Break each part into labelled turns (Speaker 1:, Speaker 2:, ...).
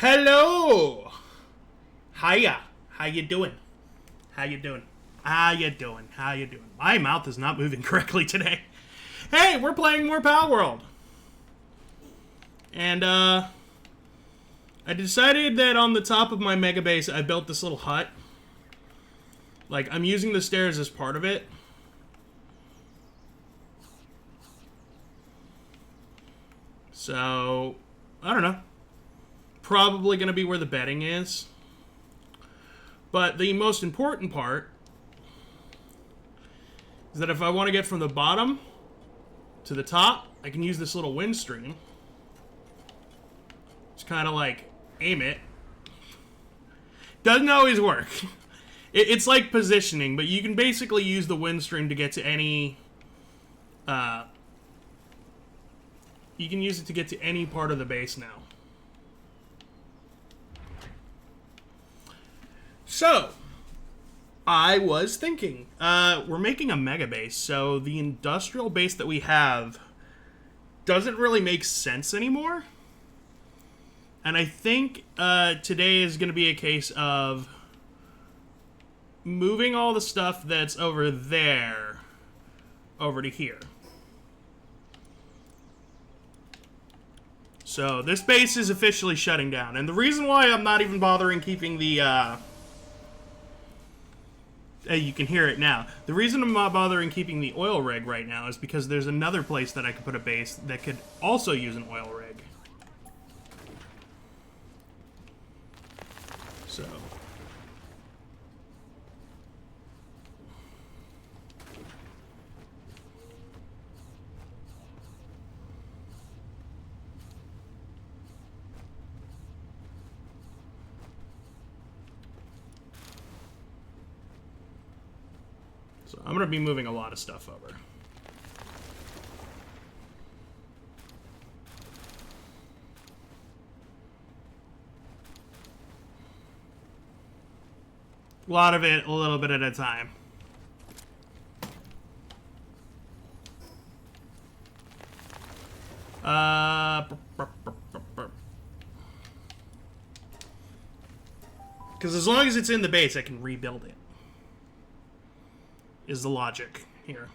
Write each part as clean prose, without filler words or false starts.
Speaker 1: Hello. Hiya. How you doing? How you doing? How you doing? How you doing? My mouth is not moving correctly today. Hey, we're playing more Palworld. And, I decided that on the top of my mega base, I built this little hut. Like, I'm using the stairs as part of it. So, I don't know. Probably going to be where the bedding is. But the most important part is that if I want to get from the bottom to the top, I can use this little wind stream. Just kind of like aim it. Doesn't always work. It's like positioning, but you can basically use the wind stream to get to any... you can use it to get to any part of the base now. So, I was thinking, we're making a mega base, so the industrial base that we have doesn't really make sense anymore. And I think today is going to be a case of moving all the stuff that's over there over to here. So this base is officially shutting down. And the reason why I'm not even bothering keeping the... you can hear it now. The reason I'm not bothering keeping the oil rig right now is because there's another place that I could put a base that could also use an oil rig. So... So I'm going to be moving a lot of stuff over. A lot of it, a little bit at a time. Because as long as it's in the base, I can rebuild it. Is the logic here.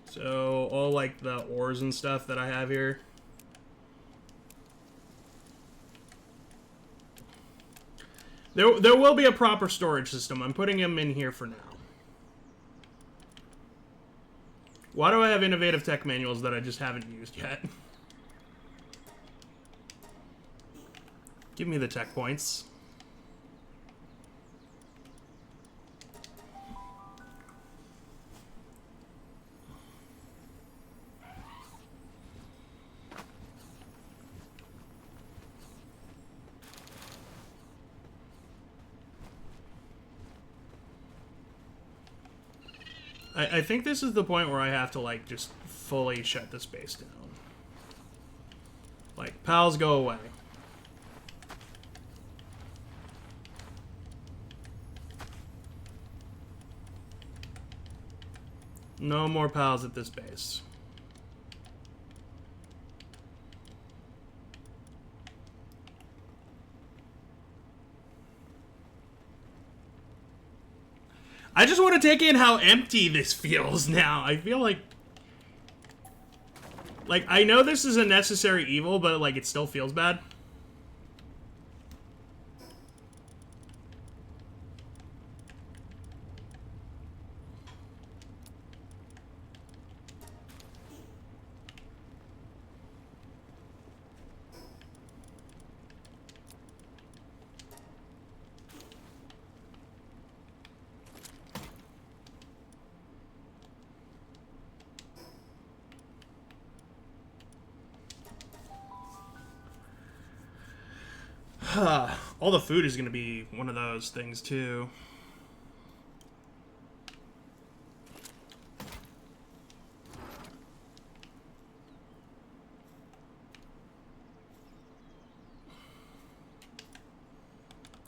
Speaker 1: So all like the ores and stuff that I have here. There will be a proper storage system. I'm putting them in here for now. Why do I have innovative tech manuals that I just haven't used yet? Give me the tech points. I think this is the point where I have to, like, just fully shut this base down. Like, pals, go away. No more pals at this base. I just want to take in how empty this feels now. I feel like... Like, I know this is a necessary evil, but, like, it still feels bad. All the food is going to be one of those things, too.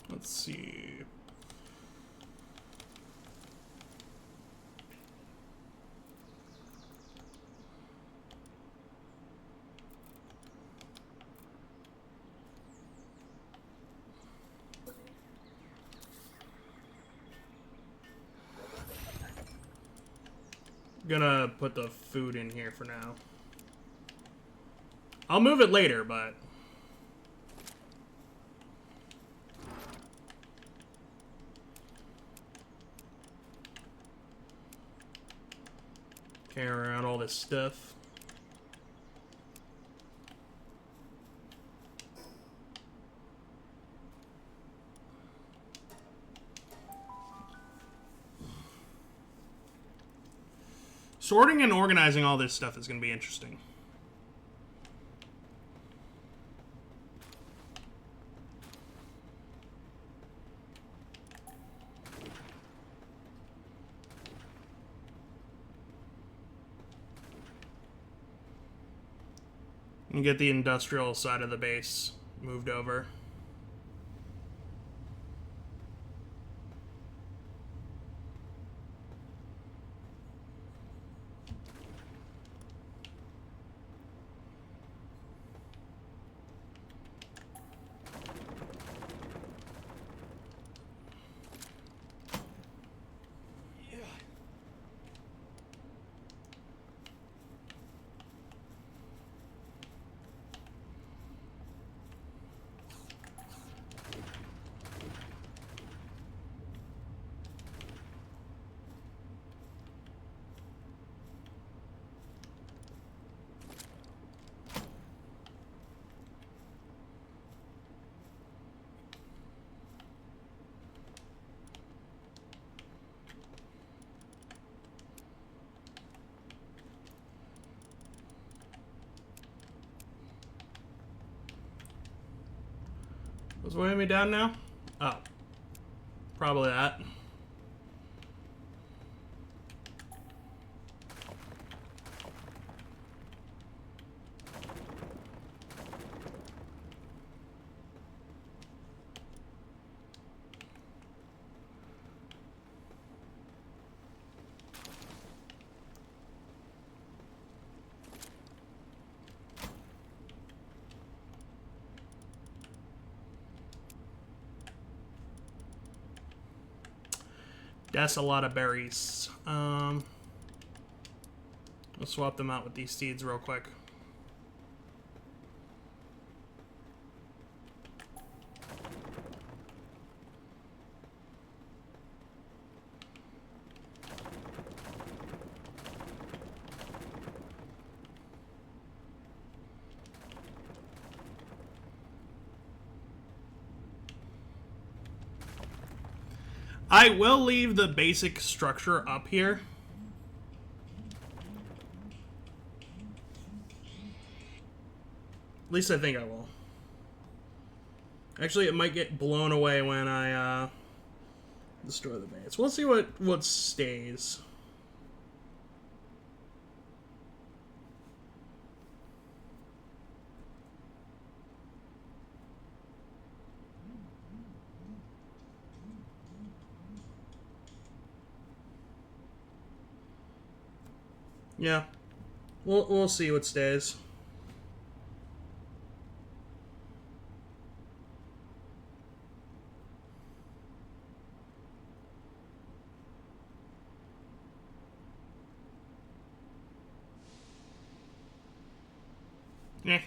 Speaker 1: Let's see. gonna put the food in here for now. I'll move it later, but... carry around all this stuff. Sorting and organizing all this stuff is going to be interesting. And get the industrial side of the base moved over. What's weighing me down now? Oh. Probably that. That's a lot of berries. Let's swap them out with these seeds real quick. I will leave the basic structure up here. At least I think I will. Actually, it might get blown away when I destroy the base. We'll see what stays. Yeah, we'll see what stays. Yeah.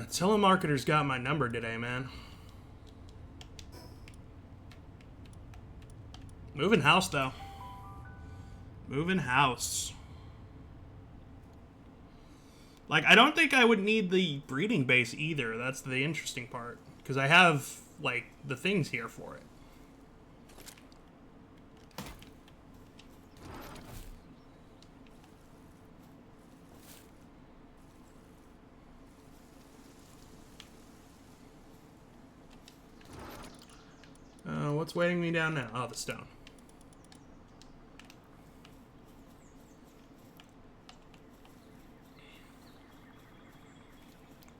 Speaker 1: Telemarketer's got my number today, man. Moving house, though. Moving house. Like, I don't think I would need the breeding base either. That's the interesting part. Because I have, like, the things here for it. What's weighing me down now? Oh, the stone.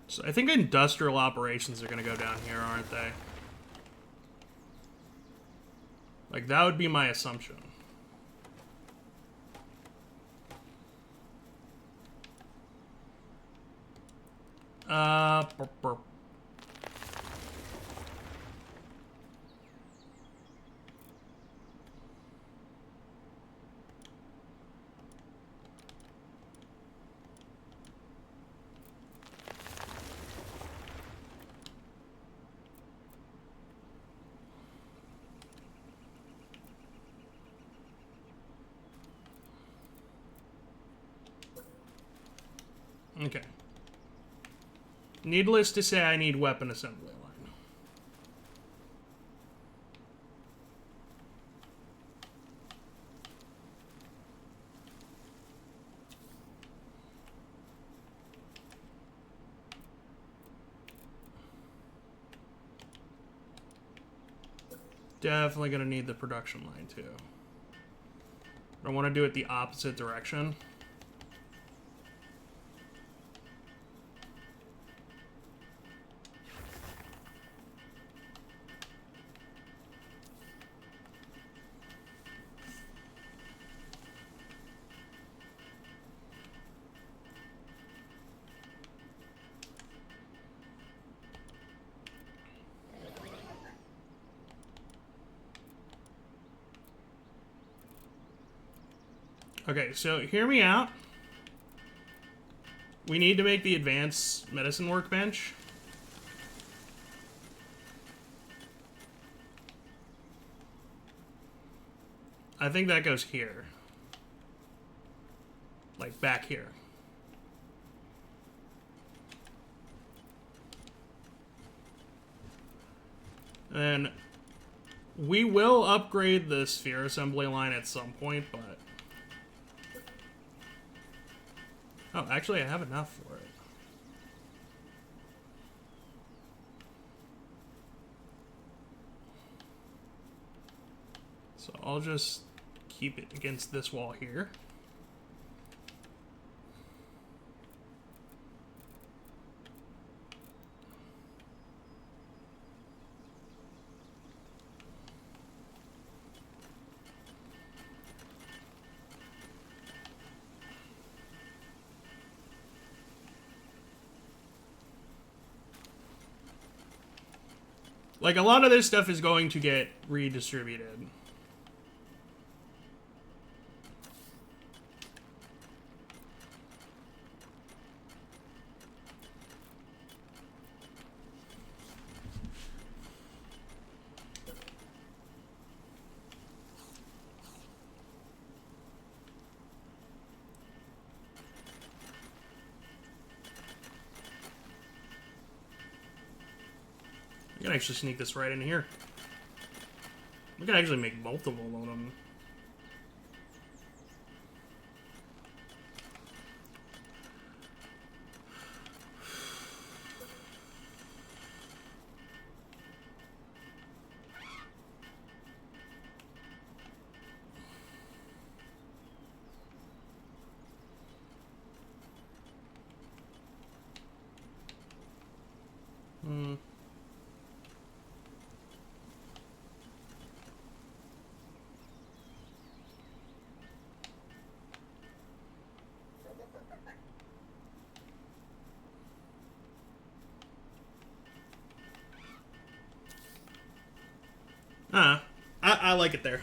Speaker 1: So I think industrial operations are going to go down here, aren't they? Like, that would be my assumption. Burp. Okay. Needless to say, I need weapon assembly line. Definitely gonna need the production line too. I want to do it the opposite direction. Okay, so hear me out. We need to make the advanced medicine workbench. I think that goes here. Like back here. And we will upgrade the sphere assembly line at some point, but... Oh, actually, I have enough for it. So I'll just keep it against this wall here. Like, a lot of this stuff is going to get redistributed. I can actually sneak this right in here. We can actually make multiple of them. I like it there.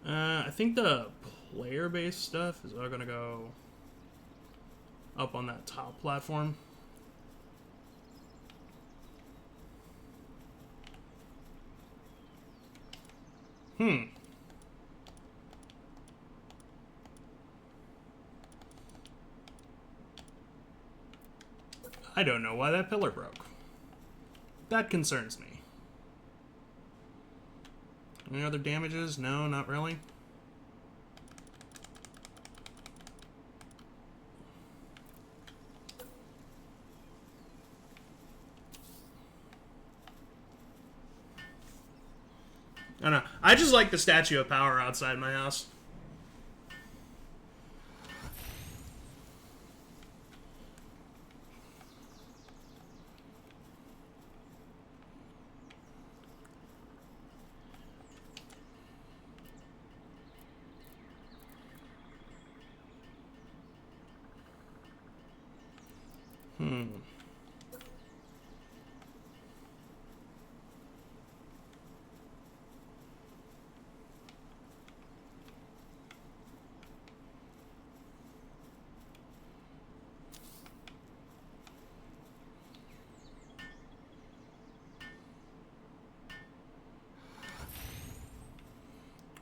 Speaker 1: I think the player-based stuff is all gonna go up on that top platform. I don't know why that pillar broke. That concerns me. Any other damages? No, not really. I don't know. I just like the Statue of Power outside my house.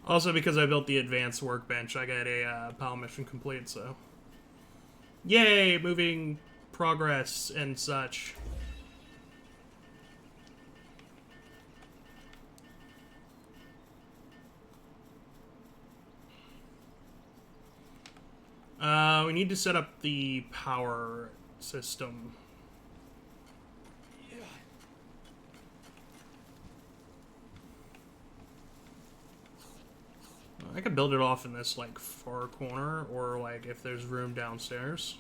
Speaker 1: Also, because I built the advanced workbench, I got a PAL mission complete, so... Yay! Moving progress and such. We need to set up the power system. I could build it off in this, like, far corner, or, like, if there's room downstairs.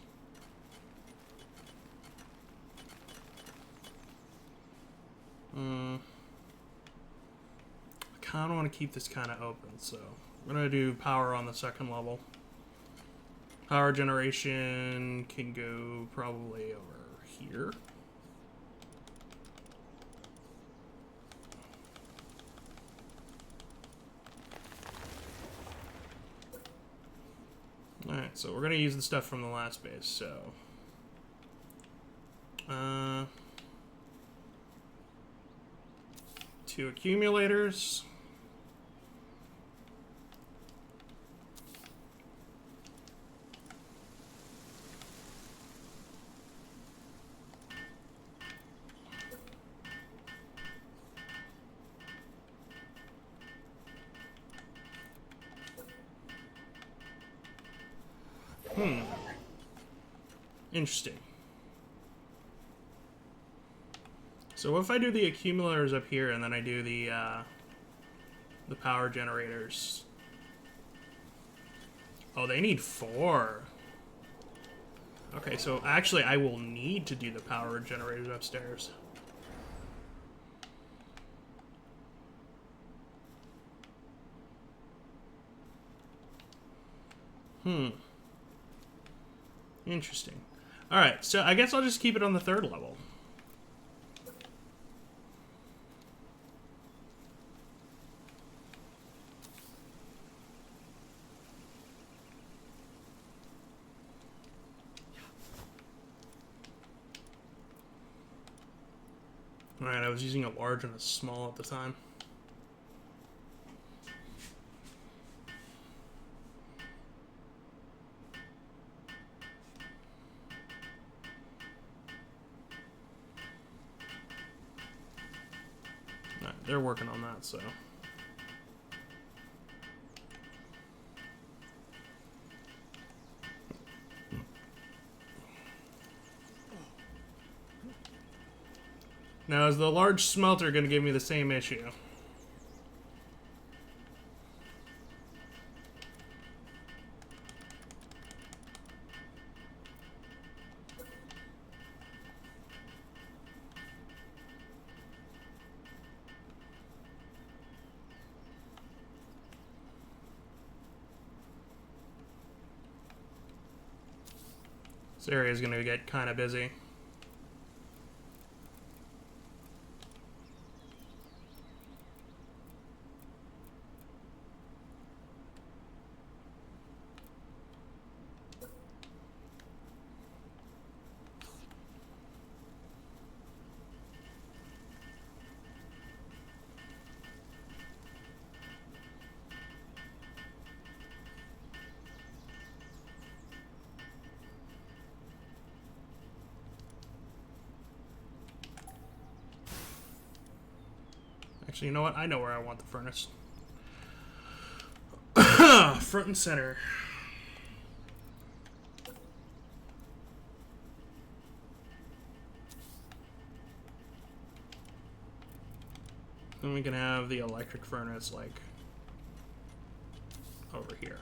Speaker 1: I kind of want to keep this kind of open, so I'm going to do power on the second level. Power generation can go probably over here. Alright, so we're going to use the stuff from the last base, so... 2 accumulators. Interesting. So what if I do the accumulators up here and then I do the power generators? Oh, they need 4. Okay, so actually I will need to do the power generators upstairs. Interesting. Alright, so I guess I'll just keep it on the 3rd level. Alright, I was using a large and a small at the time. Alright, they're working on that, so... Now, is the large smelter going to give me the same issue? This area is going to get kind of busy. Actually, you know what? I know where I want the furnace. Front and center. Then we can have the electric furnace, like, over here.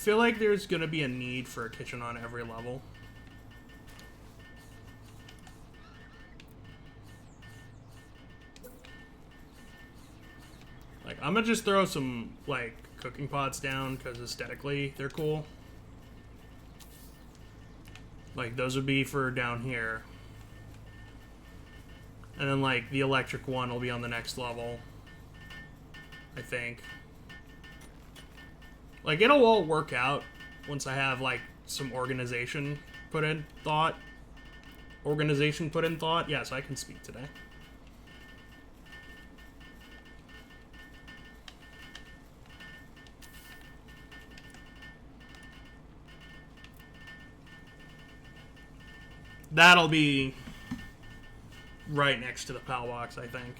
Speaker 1: feel like there's gonna be a need for a kitchen on every level. Like, I'm gonna just throw some, like, cooking pots down because aesthetically they're cool. Like, those would be for down here. And then, like, the electric one will be on the next level, I think. Like, it'll all work out once I have, like, some organization put in thought. Yes, I can speak today. That'll be right next to the PAL box, I think.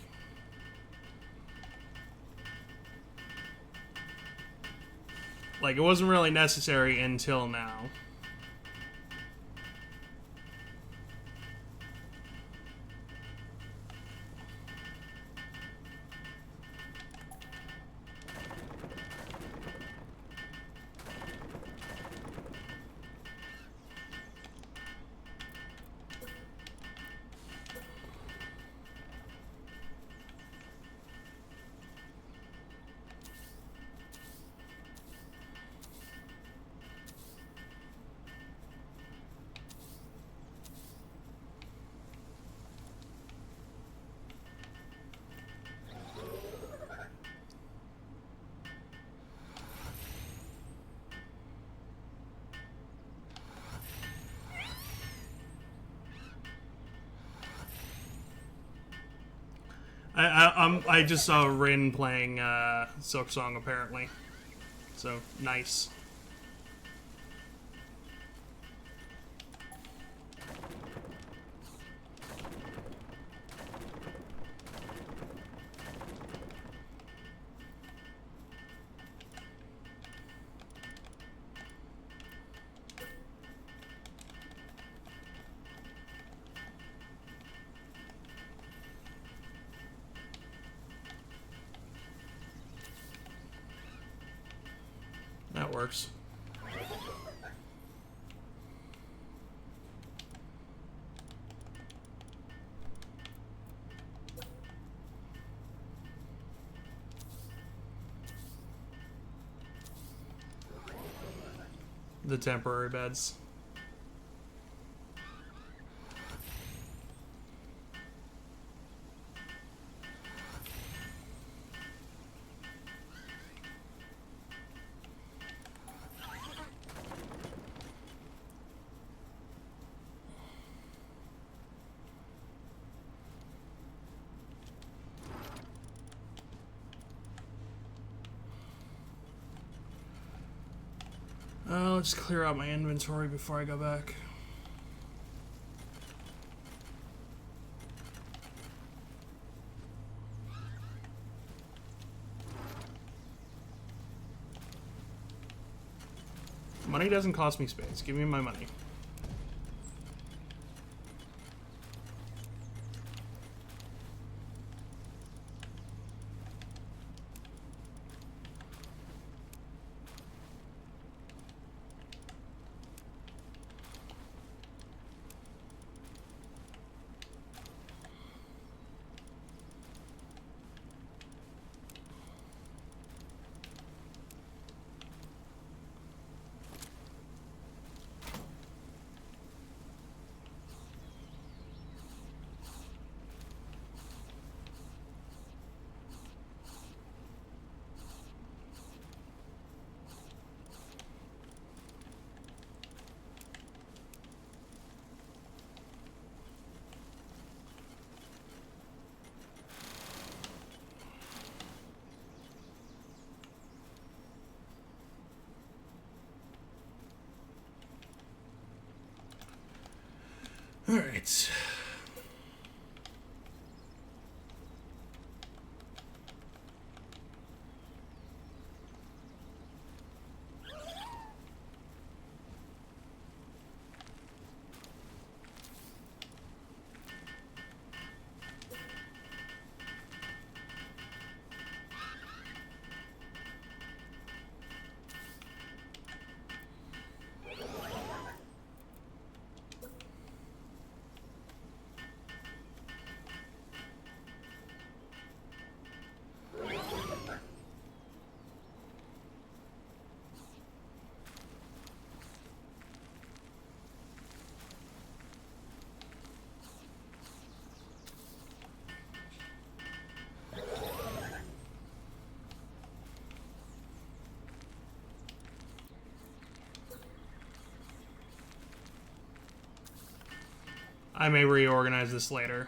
Speaker 1: Like, it wasn't really necessary until now. I just saw Rin playing Silk Song apparently, so nice. That works. The temporary beds. Let's clear out my inventory before I go back. Money doesn't cost me space. Give me my money. All right. I may reorganize this later.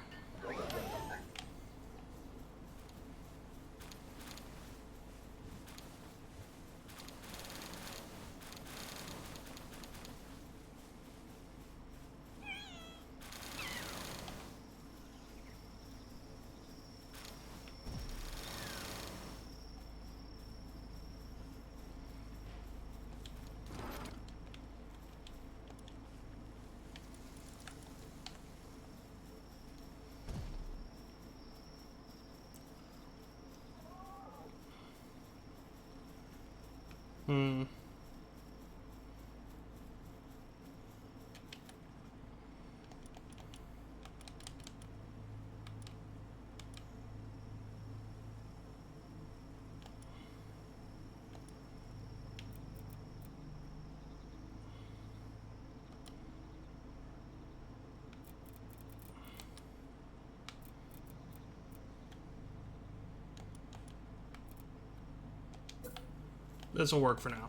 Speaker 1: This will work for now.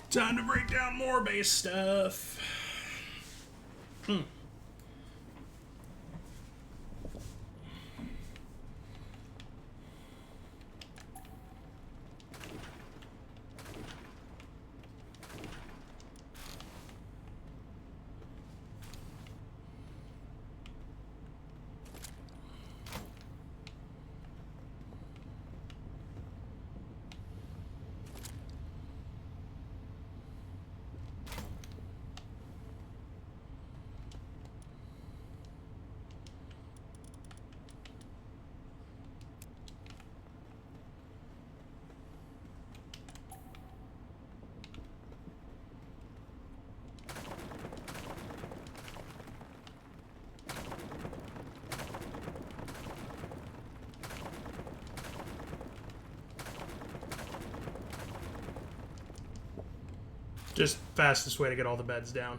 Speaker 1: Time to break down more base stuff. Just fastest way to get all the beds down.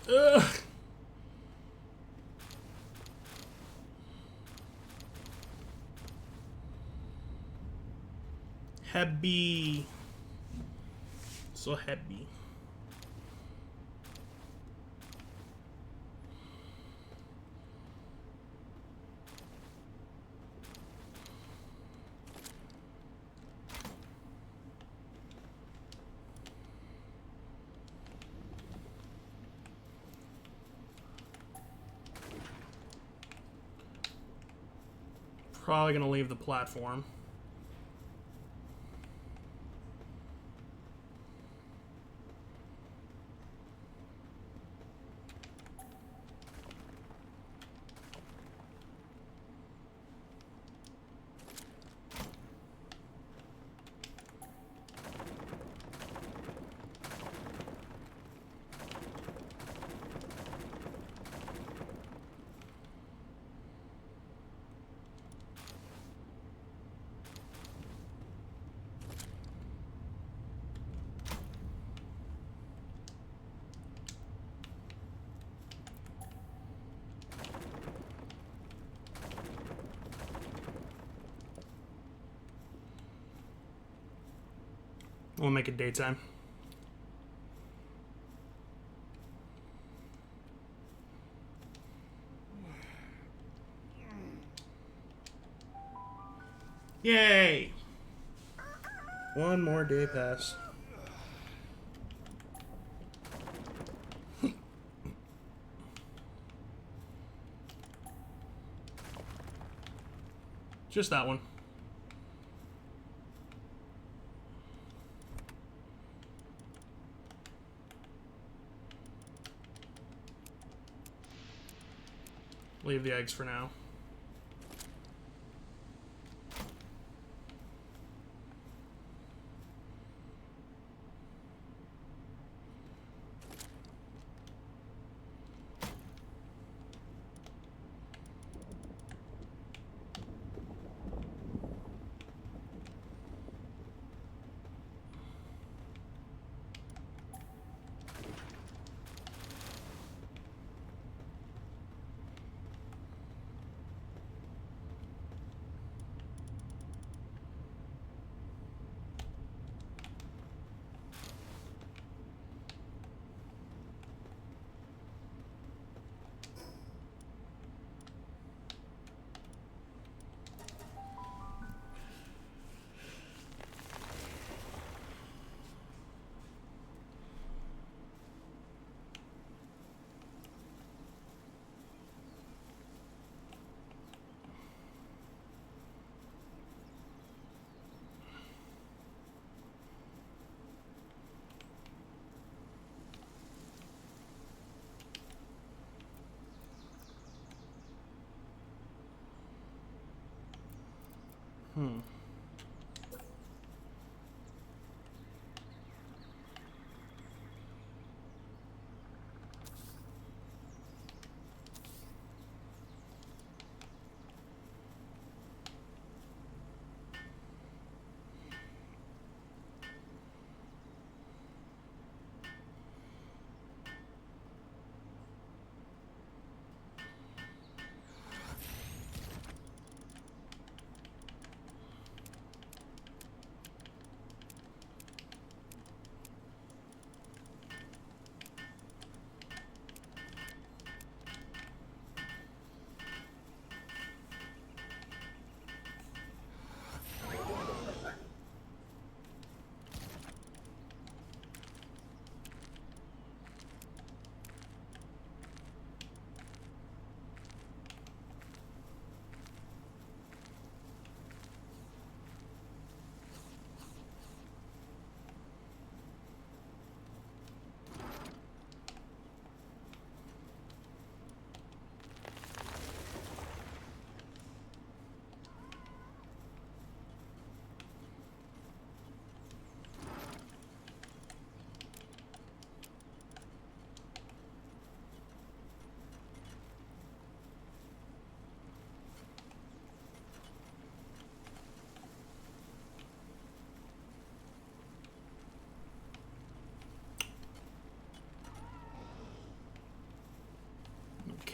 Speaker 1: Ugh. Heavy. So heavy. Probably gonna leave the platform. We'll make it daytime. Yay! One more day pass. Just that one. Leave the eggs for now.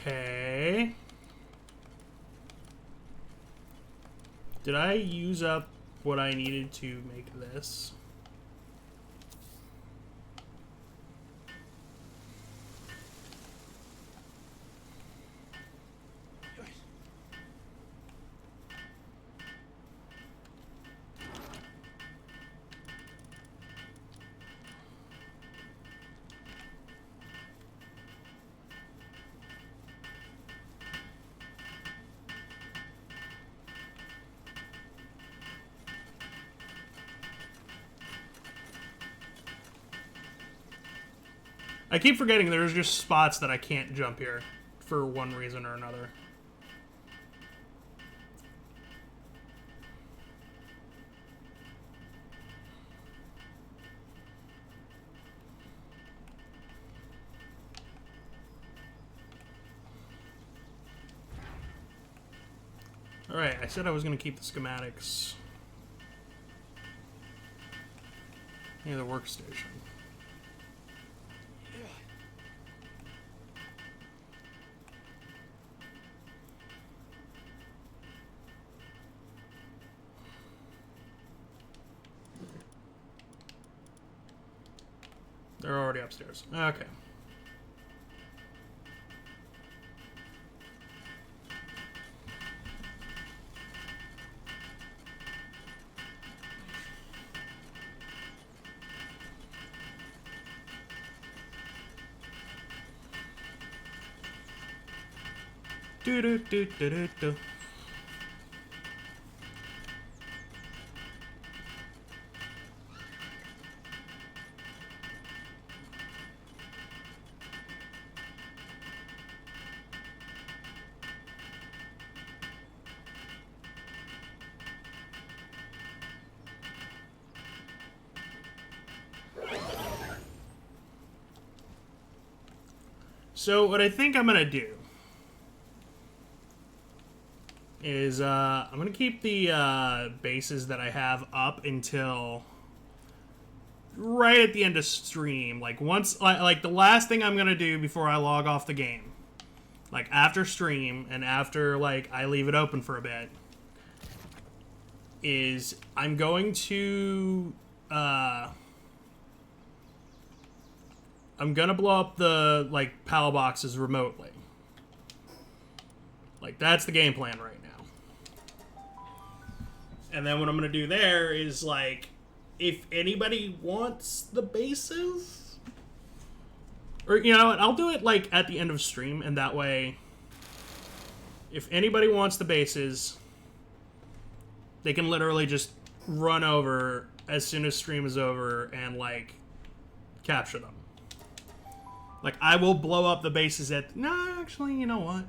Speaker 1: Okay. Did I use up what I needed to make this? I keep forgetting there's just spots that I can't jump here for one reason or another. Alright, I said I was going to keep the schematics near the workstation. They're already upstairs. Okay. Do do do do do do. So what I think I'm gonna do is I'm gonna keep the bases that I have up until right at the end of stream. Like once, like the last thing I'm gonna do before I log off the game, like after stream and after like I leave it open for a bit, is I'm going to I'm gonna blow up the like PAL boxes remotely. Like that's the game plan right now. And then what I'm gonna do there is like, if anybody wants the bases, or you know what, I'll do it like at the end of stream, and that way, if anybody wants the bases, they can literally just run over as soon as stream is over and like capture them. Like, I will blow up the bases at... No, actually, you know what?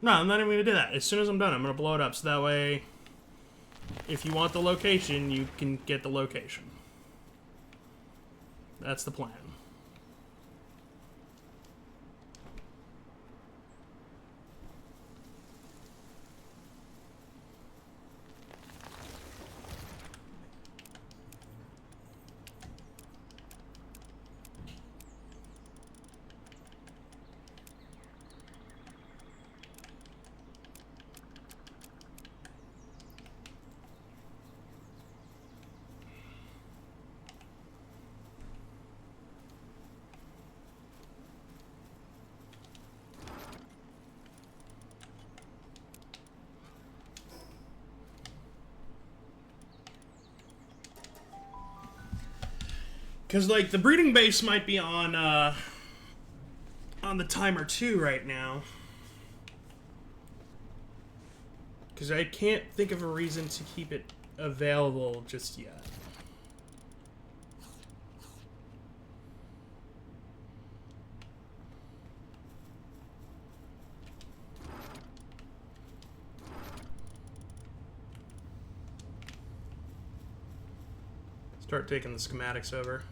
Speaker 1: No, I'm not even going to do that. As soon as I'm done, I'm going to blow it up. So that way, if you want the location, you can get the location. That's the plan. Because, like, the breeding base might be on the timer, too, right now. Because I can't think of a reason to keep it available just yet. Start taking the schematics over.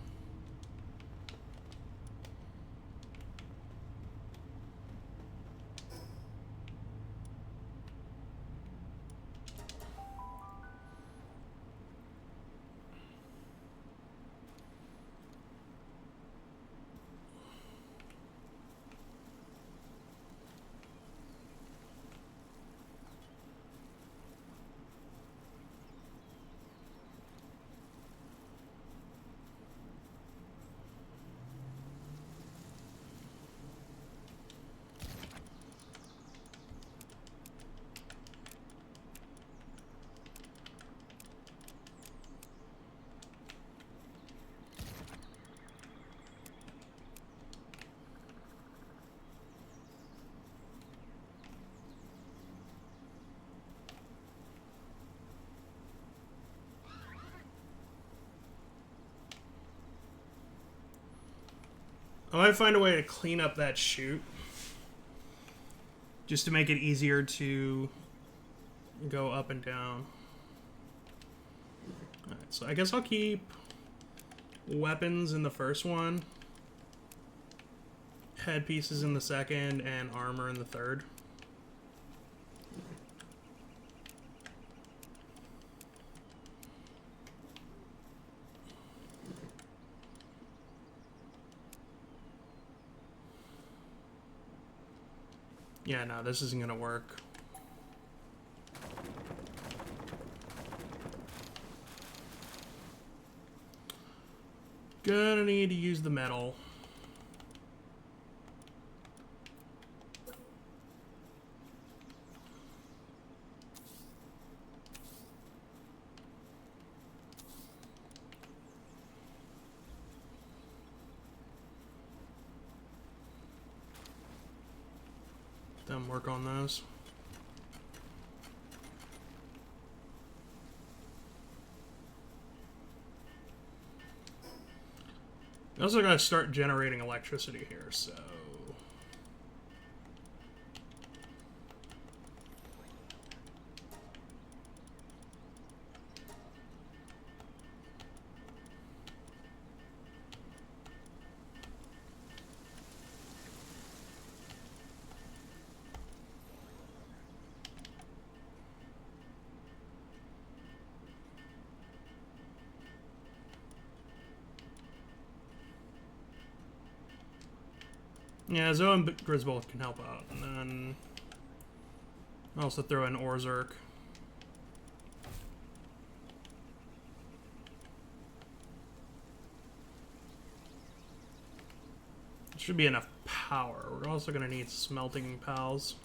Speaker 1: I might find a way to clean up that chute. Just to make it easier to go up and down. Alright, so I guess I'll keep weapons in the first one, headpieces in the second, and armor in the third. Yeah, no, this isn't gonna work. Gonna need to use the metal. Then work on those. I also gotta start generating electricity here, so... Yeah, Zoe and Griswold can help out. And then I'll also throw in Orzurk. Should be enough power. We're also going to need smelting pals.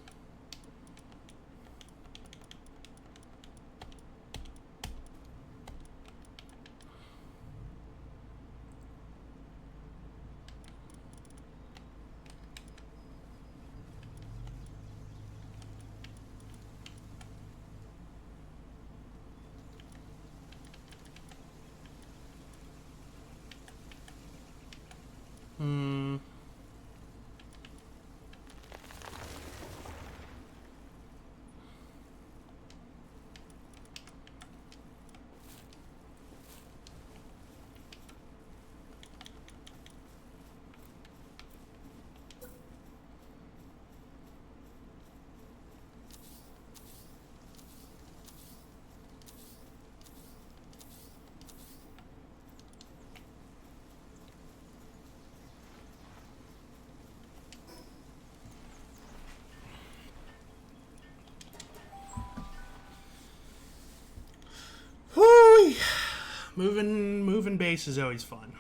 Speaker 1: moving base is always fun.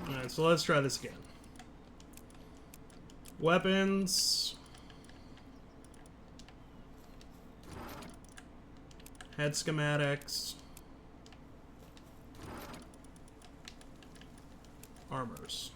Speaker 1: Alright, so let's try this again. Weapons. Head schematics. Armors.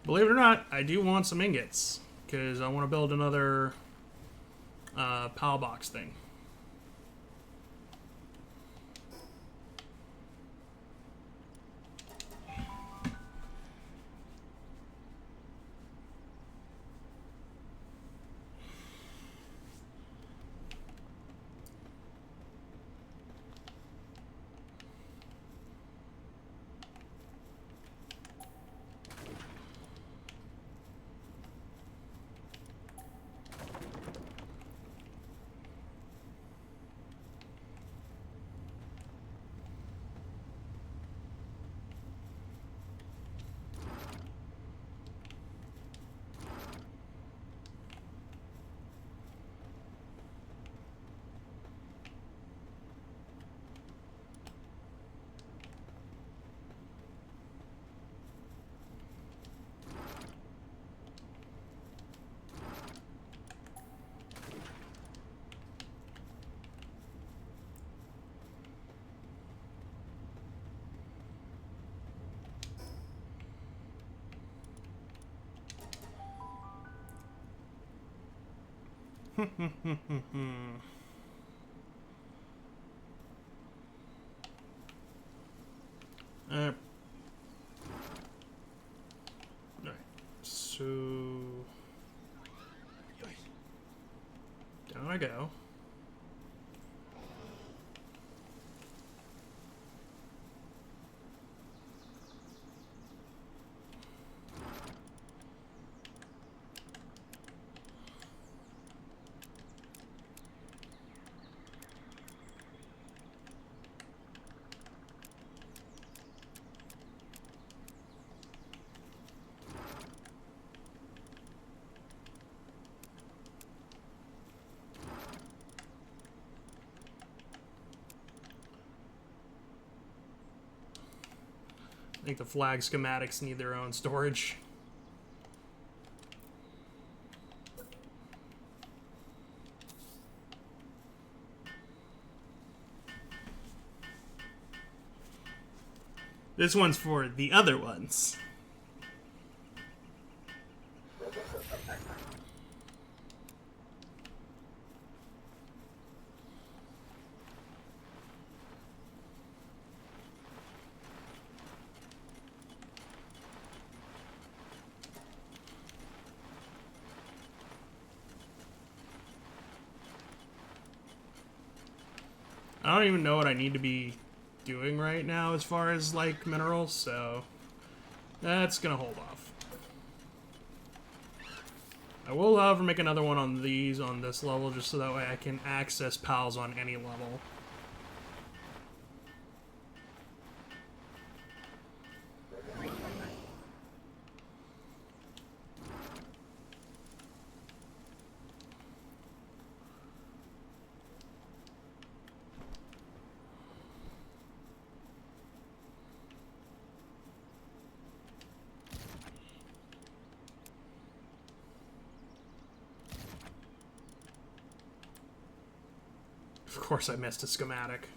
Speaker 1: Believe it or not, I do want some ingots, because I want to build another PAL box thing. Alright, so down I go. I think the flag schematics need their own storage. This one's for the other ones. I don't even know what I need to be doing right now as far as, like, minerals, so that's gonna hold off. I will, however, make another one on these on this level, just so that way I can access pals on any level. Of course I missed a schematic.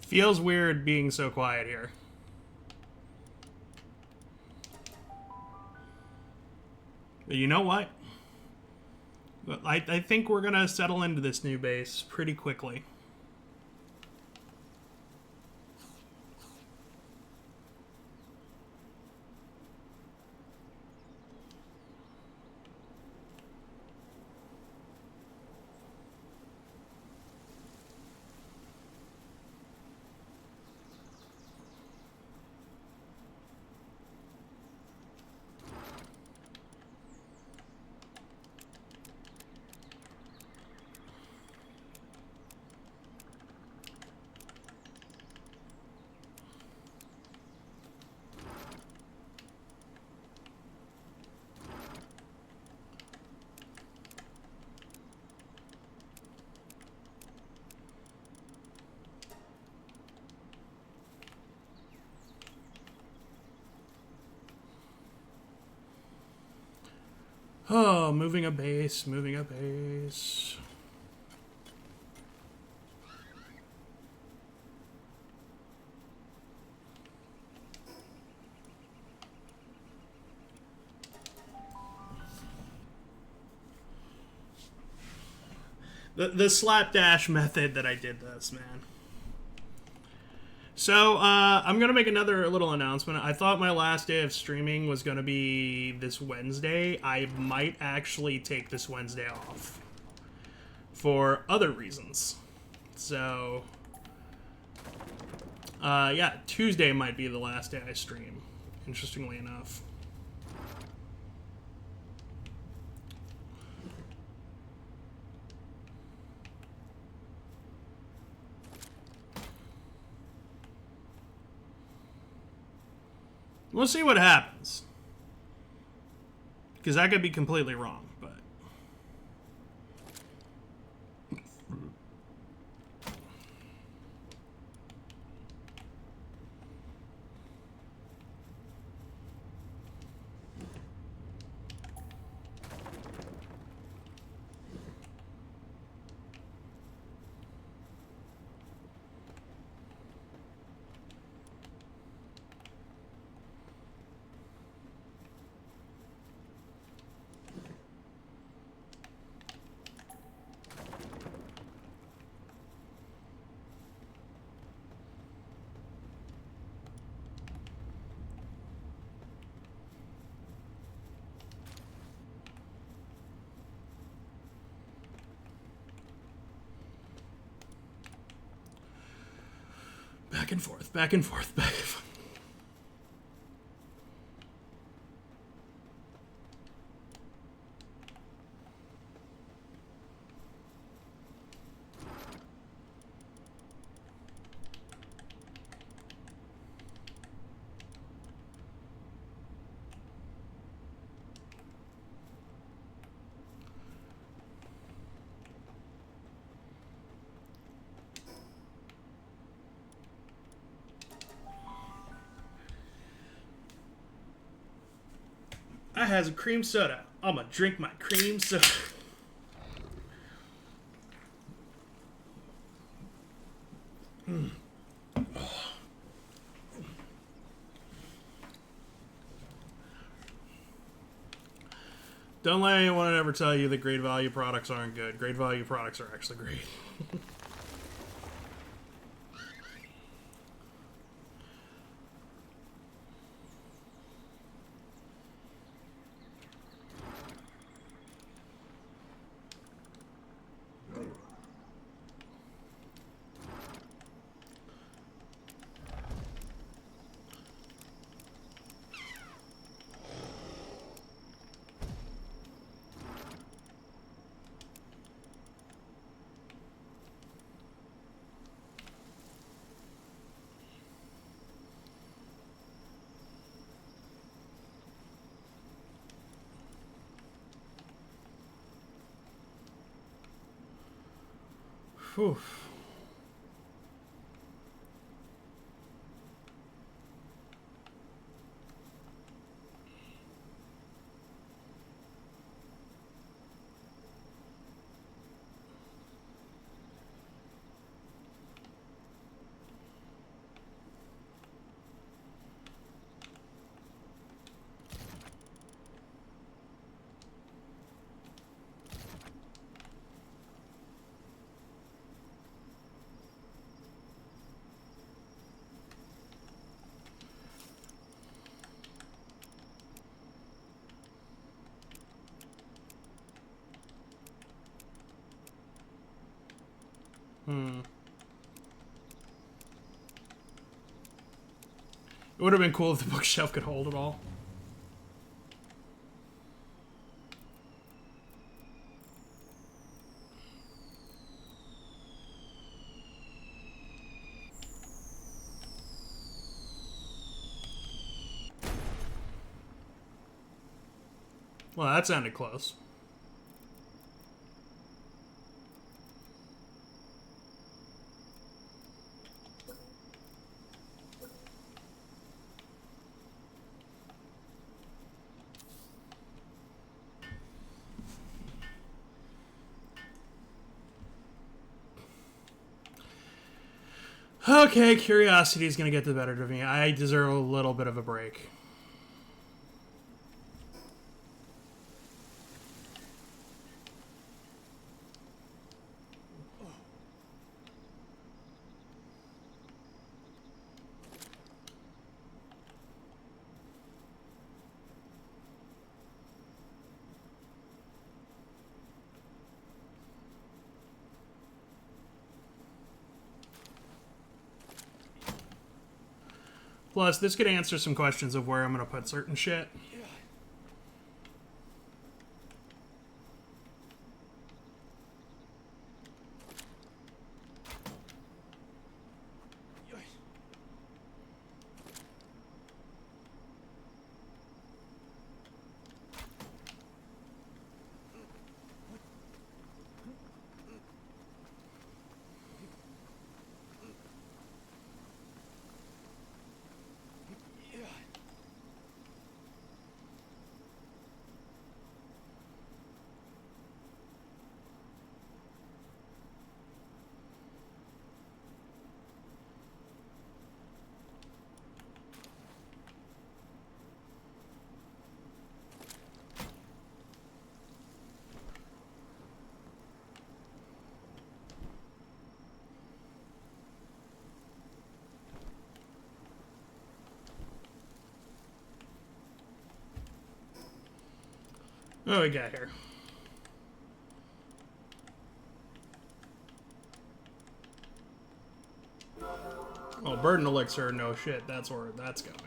Speaker 1: Feels weird being so quiet here. But you know what? I think we're gonna settle into this new base pretty quickly. Oh, moving a base, moving a base. The slapdash method that I did this, man. So, I'm going to make another little announcement. I thought my last day of streaming was going to be this Wednesday. I might actually take this Wednesday off for other reasons. So, yeah, Tuesday might be the last day I stream, interestingly enough. We'll see what happens. Because I could be completely wrong, but... Back and forth, back and forth, back and forth. I has a cream soda. I'm gonna drink my cream soda. Don't let anyone ever tell you that great value products aren't good. Great value products are actually great. Whew. It would have been cool if the bookshelf could hold it all. Well, that sounded close. Okay, curiosity is going to get the better of me. I deserve a little bit of a break. Plus, this could answer some questions of where I'm going to put certain shit. What do we got here? Oh, Burden Elixir, no shit. That's where that's going.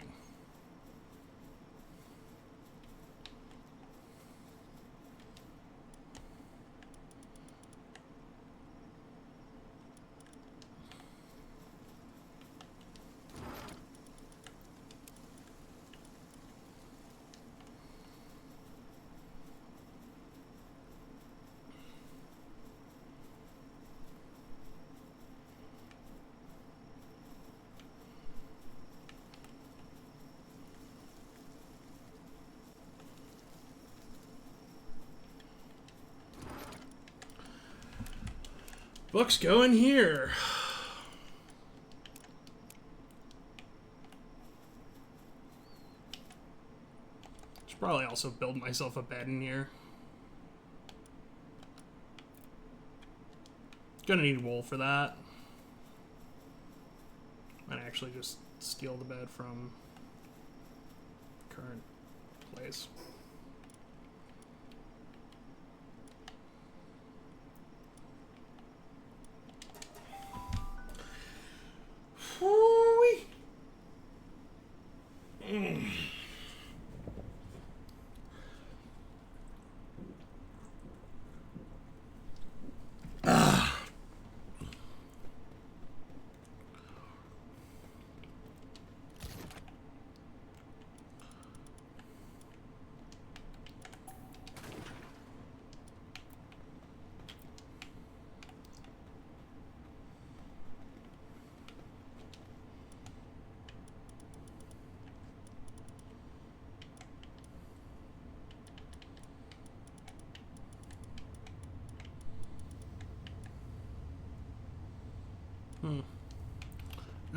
Speaker 1: Books go in here. Should probably also build myself a bed in here. Gonna need wool for that. Might actually just steal the bed from current place.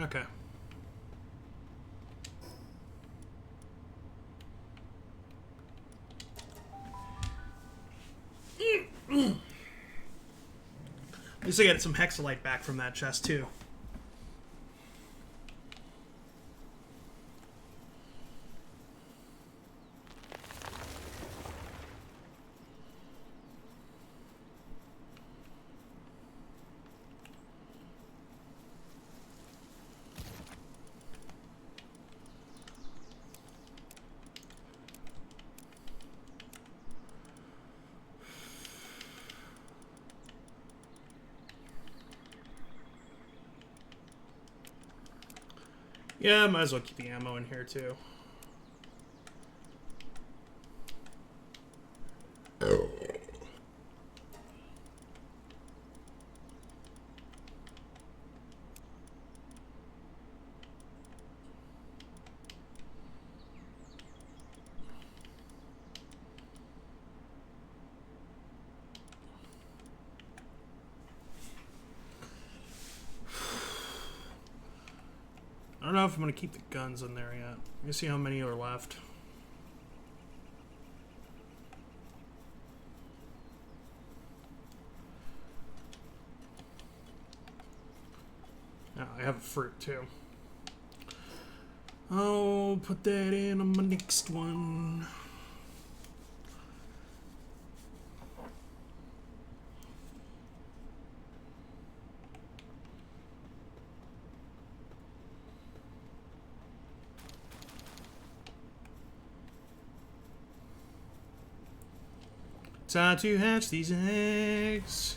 Speaker 1: Okay. At least I get some hexalite back from that chest too. Yeah, might as well keep the ammo in here too. I don't know if I'm going to keep the guns in there yet. Let me see how many are left. Oh, I have a fruit too. I'll put that in on my next one. Time to hatch these eggs.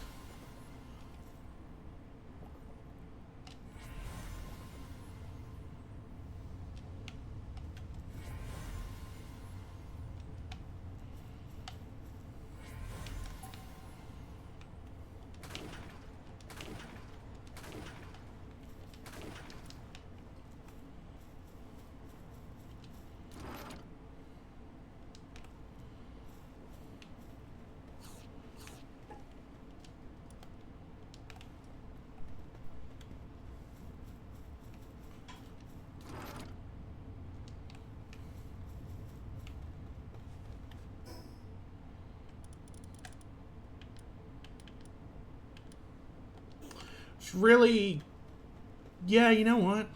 Speaker 1: It's really... Yeah, you know what?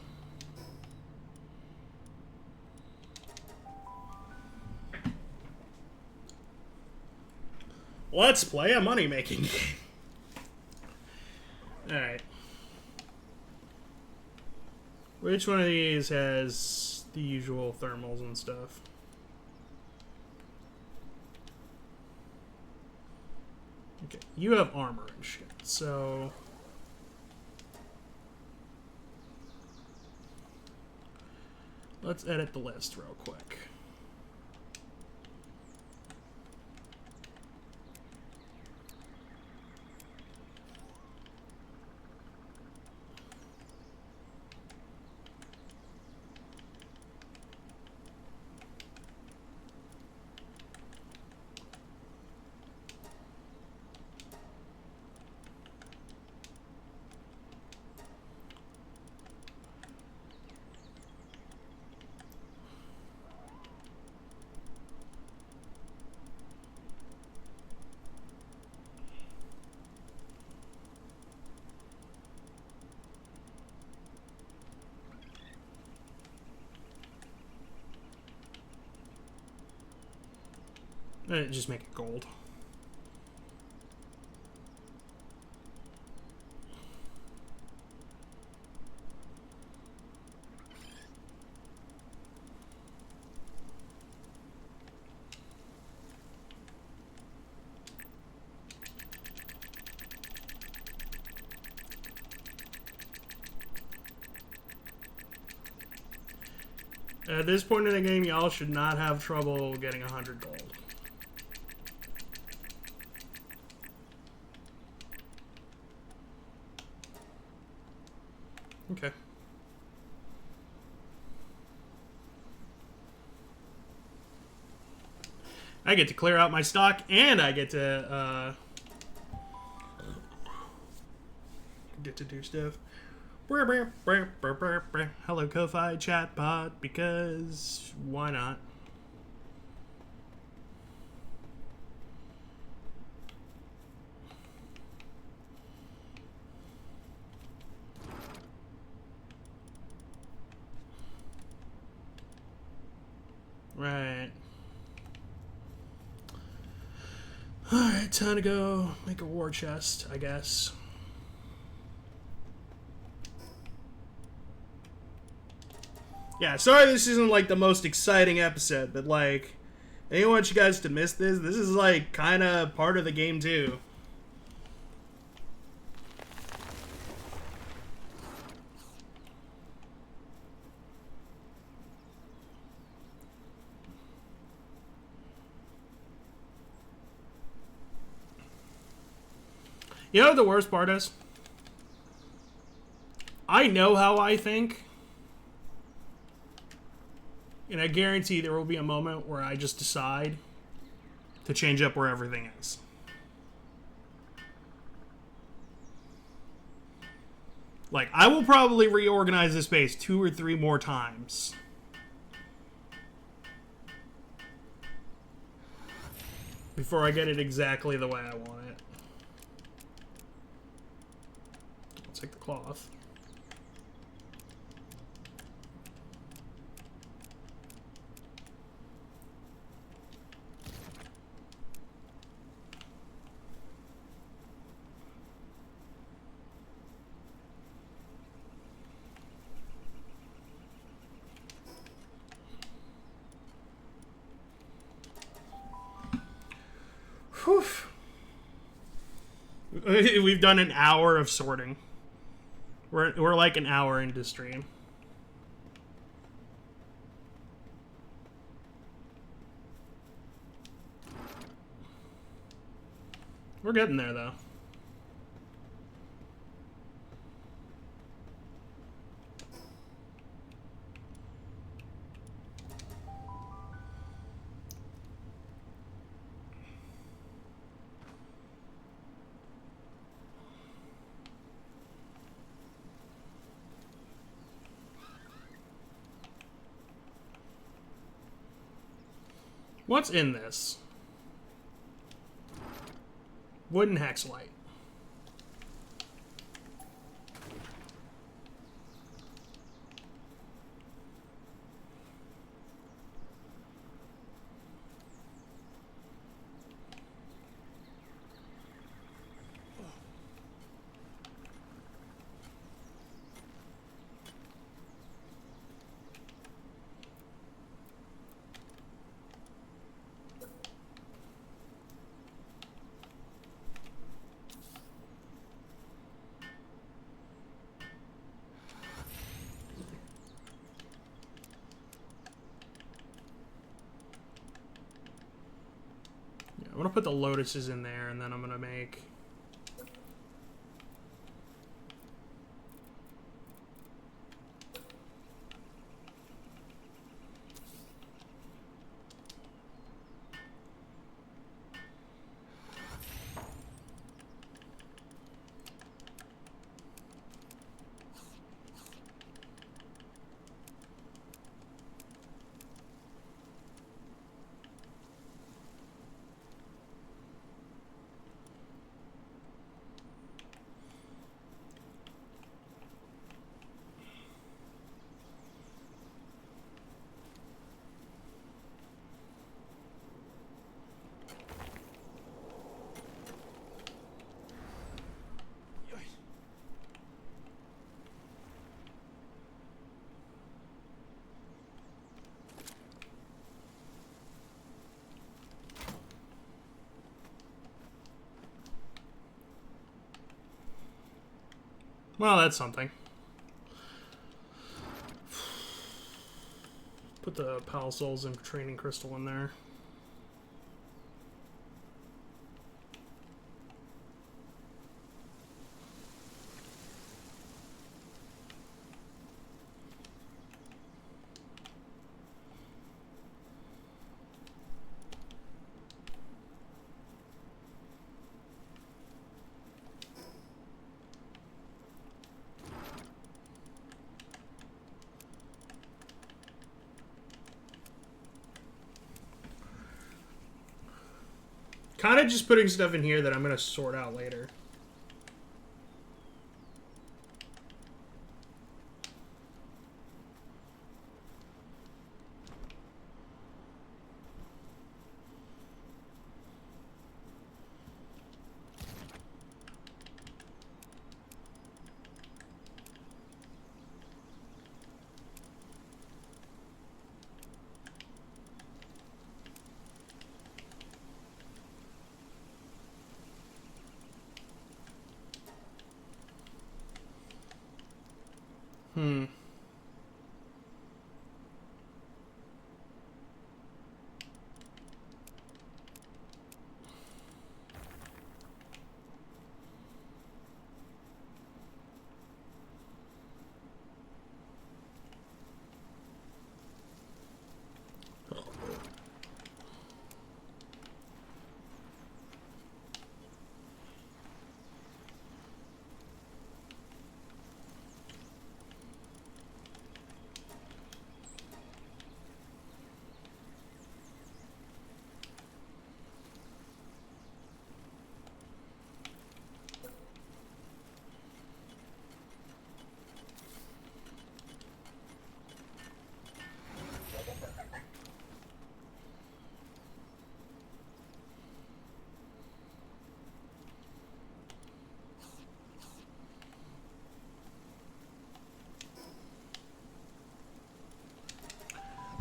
Speaker 1: Let's play a money-making game. Alright. Which one of these has the usual thermals and stuff? Okay, you have armor and shit, so... Let's edit the list real quick. Just make it gold. At this point in the game, y'all should not have trouble getting 100 gold. Okay. I get to clear out my stock, and I get to do stuff. Hello, Ko-Fi chatbot, because why not? Right. Alright, time to go make a war chest, I guess. Yeah, sorry this isn't like the most exciting episode, but like, I didn't want you guys to miss this. This is like kind of part of the game too. You know what the worst part is? I know how I think. And I guarantee there will be a moment where I just decide to change up where everything is. Like, I will probably reorganize this base 2 or 3 more times. Before I get it exactly the way I want it. Let's take the cloth. Whew. We've done an hour of sorting. We're like an hour into stream. We're getting there though. What's in this? Wooden hexalite. I'm gonna put the lotuses in there, and then I'm gonna make... Well, that's something. Put the Pal Souls and Training Crystal in there. Kind of just putting stuff in here that I'm going to sort out later.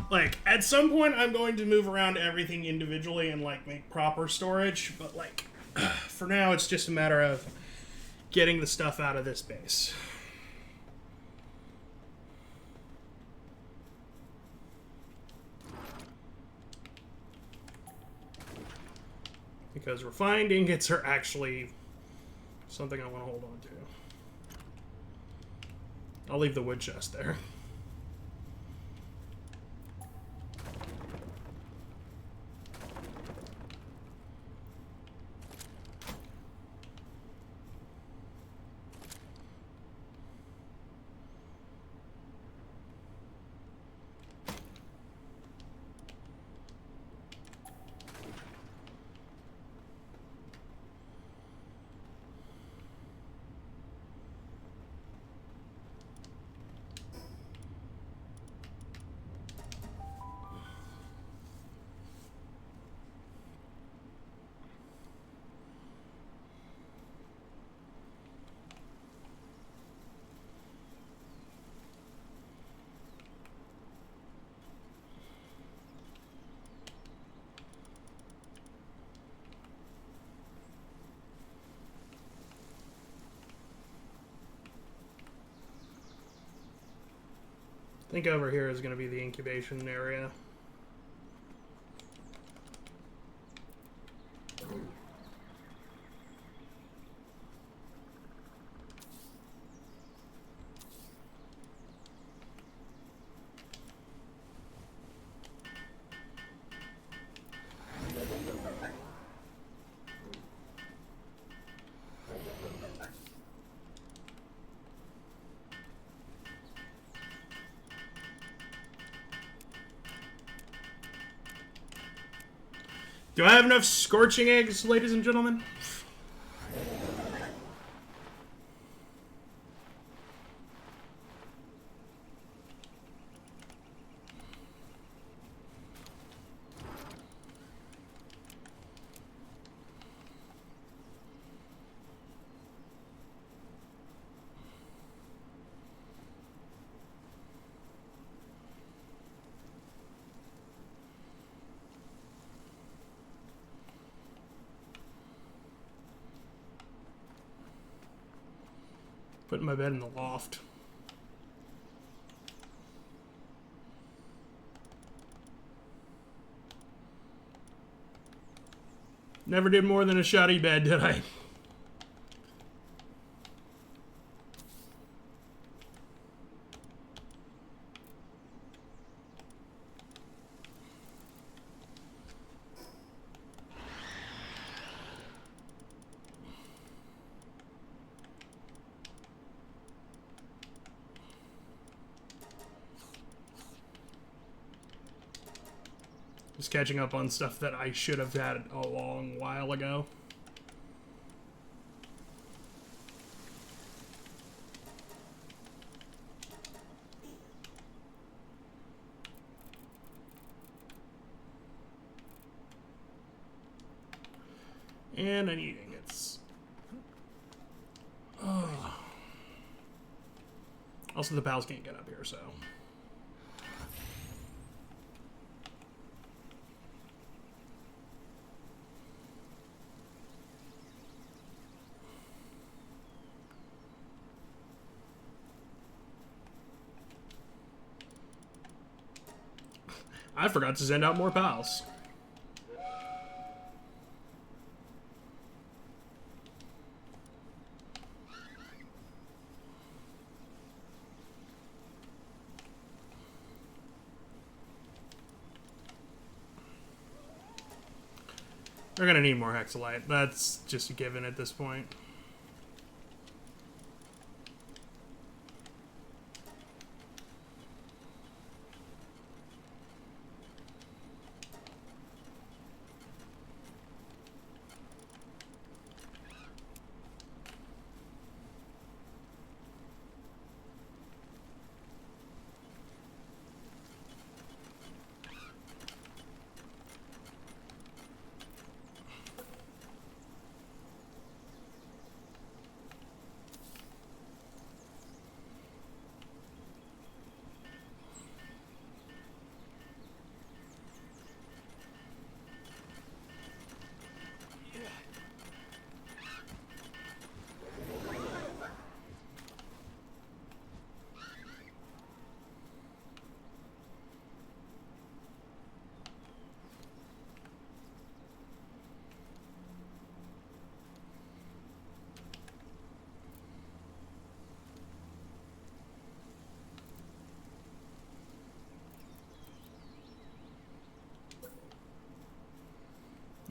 Speaker 1: Like, at some point, I'm going to move around everything individually and, like, make proper storage. But, like, for now, it's just a matter of getting the stuff out of this base. Because refined ingots are actually something I want to hold on to. I'll leave the wood chest there. I think over here is going to be the incubation area. Do I have enough scorching eggs, ladies and gentlemen? Putting my bed in the loft. Never did more than a shoddy bed, did I? Just catching up on stuff that I should have had a long while ago. And I need ingots. Oh. Also, the pals can't get up here, so... I forgot to send out more pals. They're gonna need more hexalite. That's just a given at this point.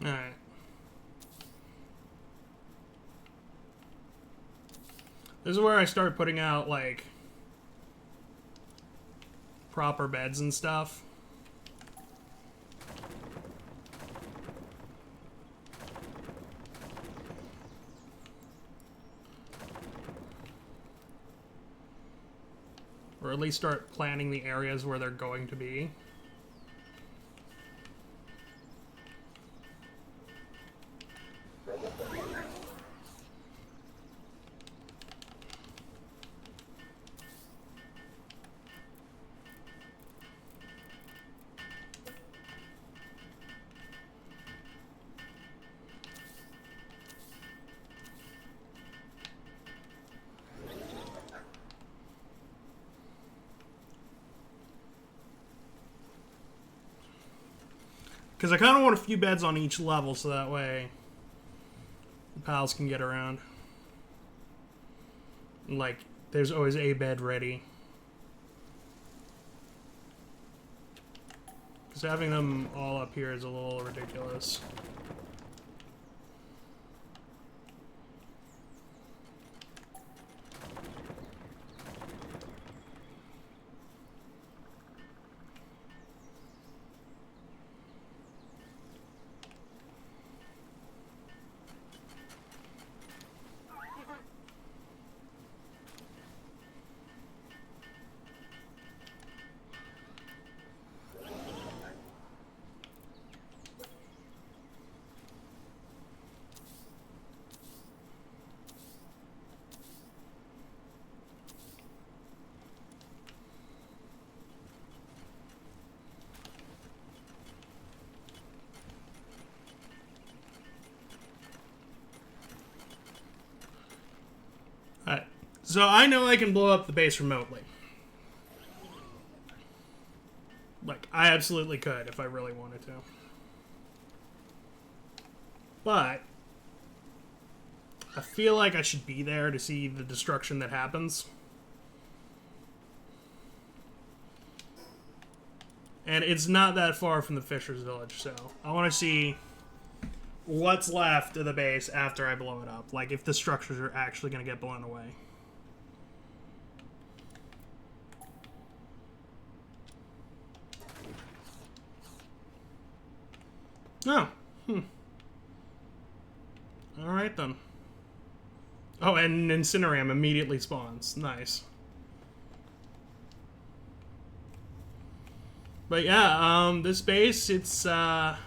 Speaker 1: Alright. This is where I start putting out, like, proper beds and stuff. Or at least start planning the areas where they're going to be. Because I kind of want a few beds on each level so that way the pals can get around. Like, there's always a bed ready. Because having them all up here is a little ridiculous. So I know I can blow up the base remotely. Like, I absolutely could if I really wanted to. But I feel like I should be there to see the destruction that happens. And it's not that far from the Fisher's Village, so I want to see what's left of the base after I blow it up. Like, if the structures are actually going to get blown away. Oh. Alright then. Oh, and Incineram immediately spawns. Nice. But yeah, this base, it's gonna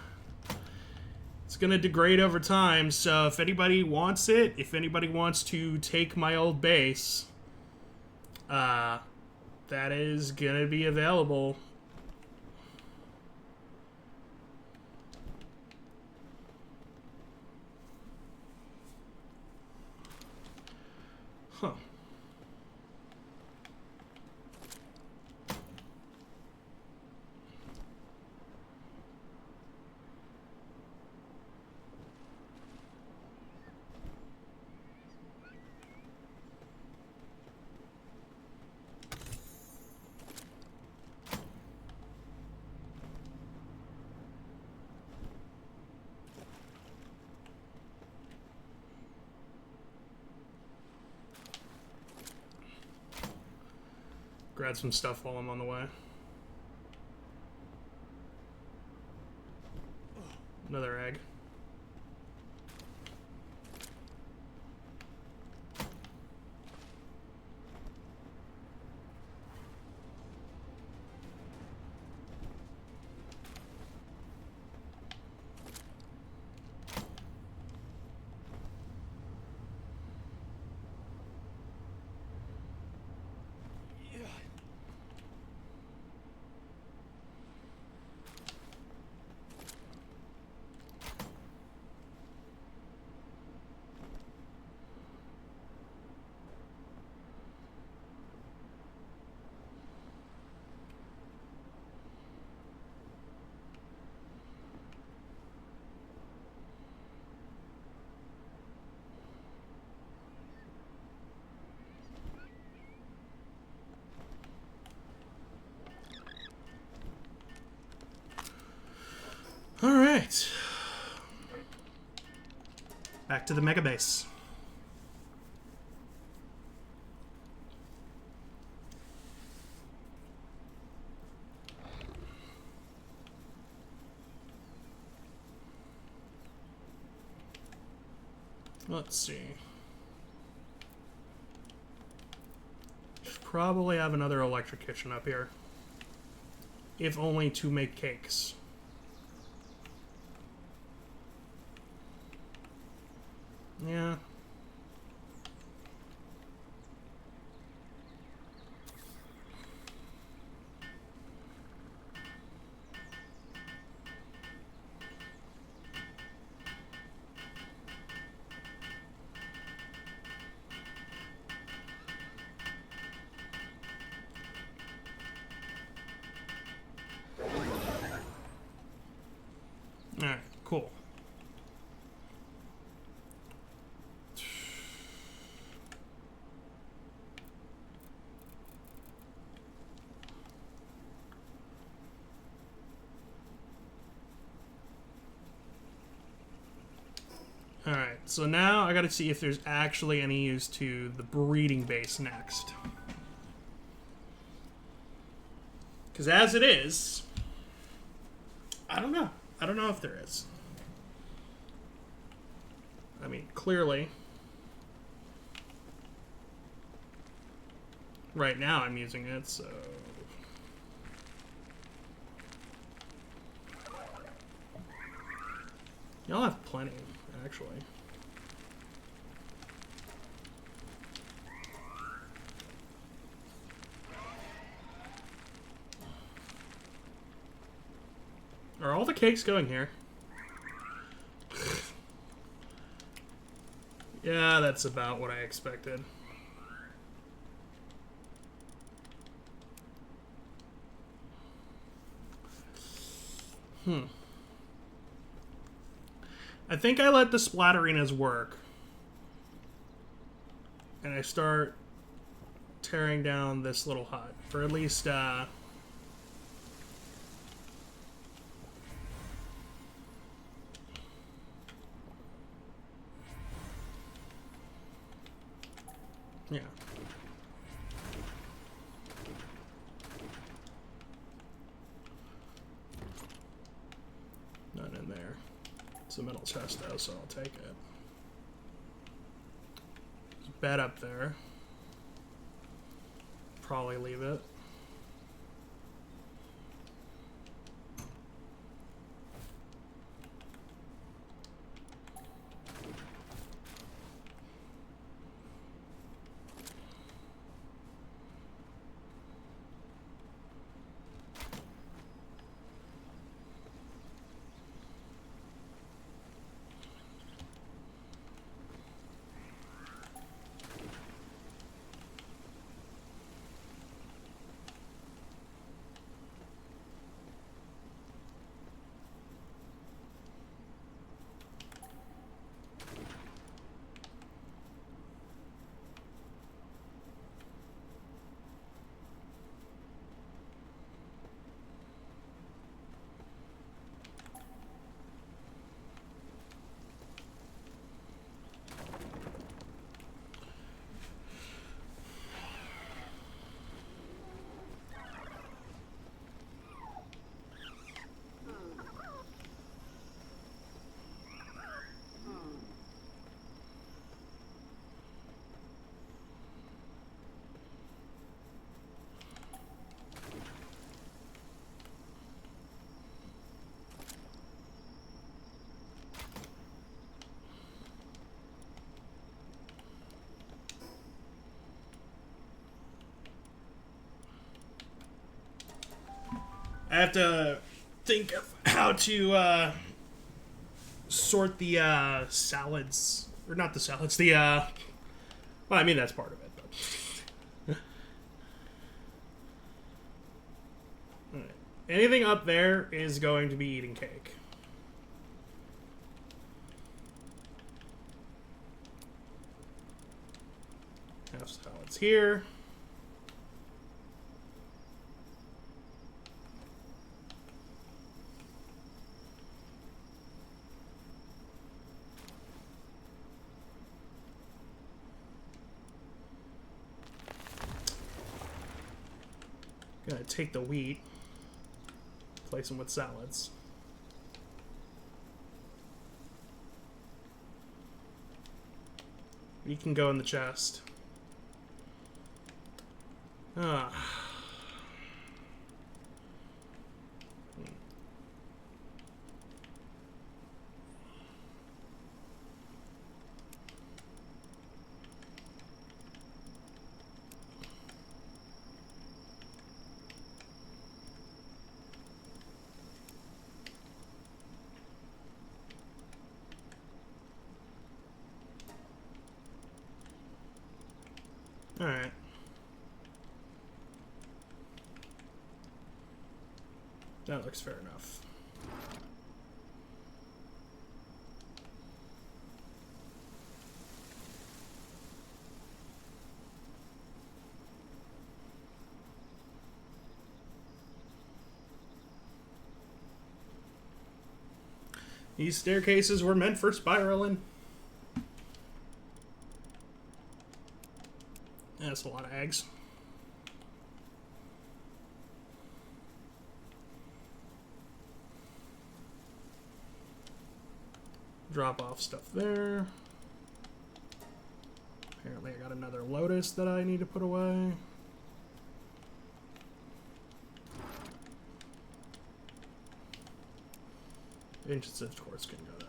Speaker 1: degrade over time, so if anybody wants it, if anybody wants to take my old base, that is gonna be available. Huh. Grab some stuff while I'm on the way. Another egg. All right. Back to the mega base. Let's see. Should probably have another electric kitchen up here. If only to make cakes. Yeah. Alright, cool. Alright, so now I gotta see if there's actually any use to the breeding base next. Because as it is, I don't know. I don't know if there is. I mean, clearly, right now I'm using it, so... Y'all have plenty, actually. Are all the cakes going here? Yeah, that's about what I expected. I think I let the splatteriness work. And I start tearing down this little hut. For at least, yeah. None in there. It's a metal chest though, so I'll take it. There's a bed up there. Probably leave it. I have to think of how to sort the salads, or not the salads, the well, I mean that's part of it. But all right. Anything up there is going to be eating cake. Have salads here. Gonna take the wheat, place them with salads. Wheat can go in the chest. Ah. Alright. That looks fair enough. These staircases were meant for spiraling. That's a lot of eggs. Drop off stuff there. Apparently I got another lotus that I need to put away. Ancient Sift Quartz can go there.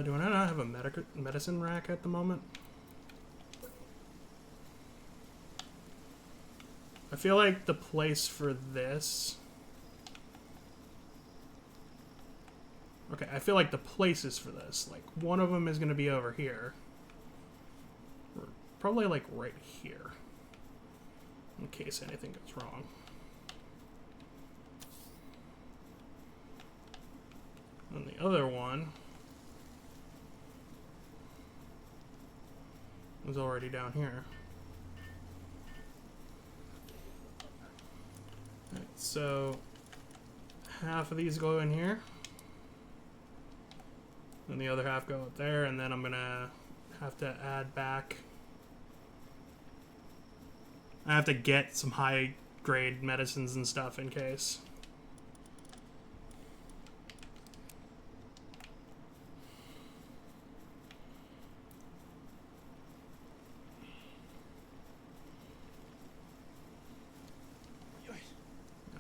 Speaker 1: Do I not have a medicine rack at the moment? I feel like the place for this... Okay, I feel like the places for this, like, one of them is going to be over here. Or probably, like, right here. In case anything goes wrong. the other one was already down here. Alright, so half of these go in here. And the other half go up there, and then I'm gonna have to add back. I have to get some high grade medicines and stuff in case.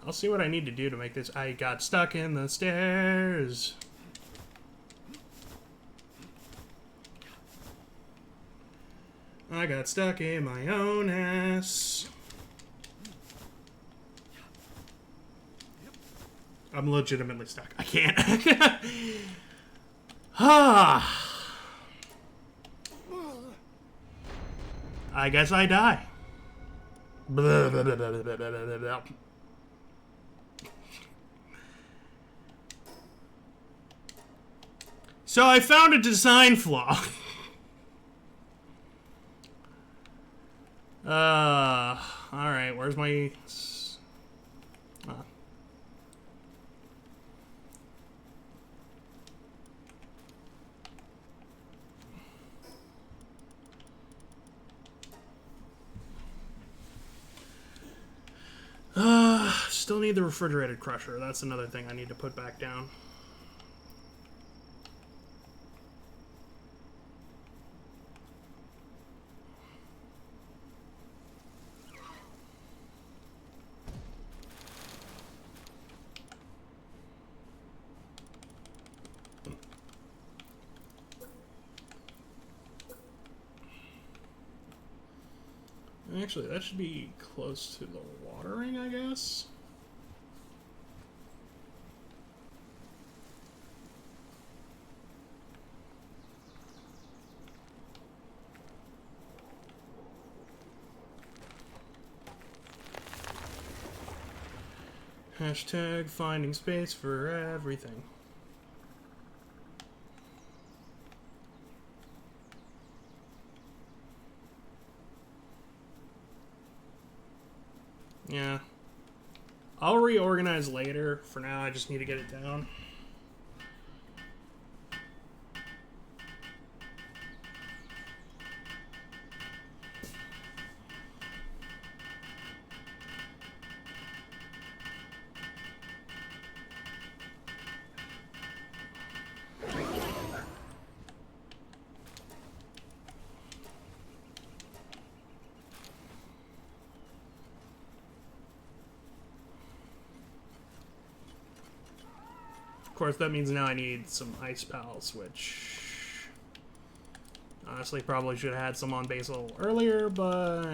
Speaker 1: I'll see what I need to do to make this. I got stuck in the stairs. I got stuck in my own ass. I'm legitimately stuck. I can't. I guess I die. Blah, blah, blah, blah, blah, blah, blah, blah. So I found a design flaw. Alright, where's my... Still need the refrigerated crusher. That's another thing I need to put back down. Actually, that should be close to the watering, I guess. Hashtag finding space for everything. Yeah. I'll reorganize later. For now, I just need to get it down. Of course, that means now I need some ice pals, which honestly probably should have had some on base a little earlier, but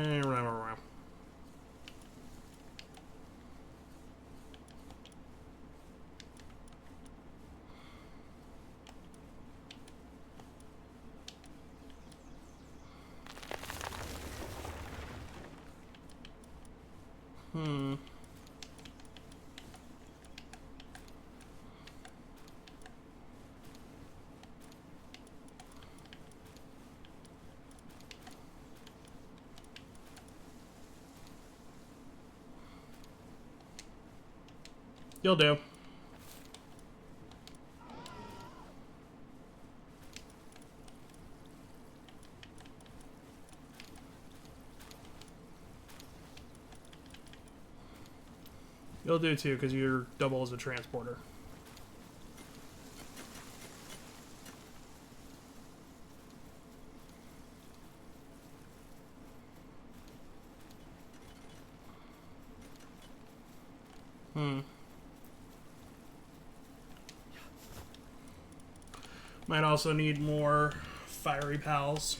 Speaker 1: you'll do. You'll do too, because you're double as a transporter. Might also need more fiery pals.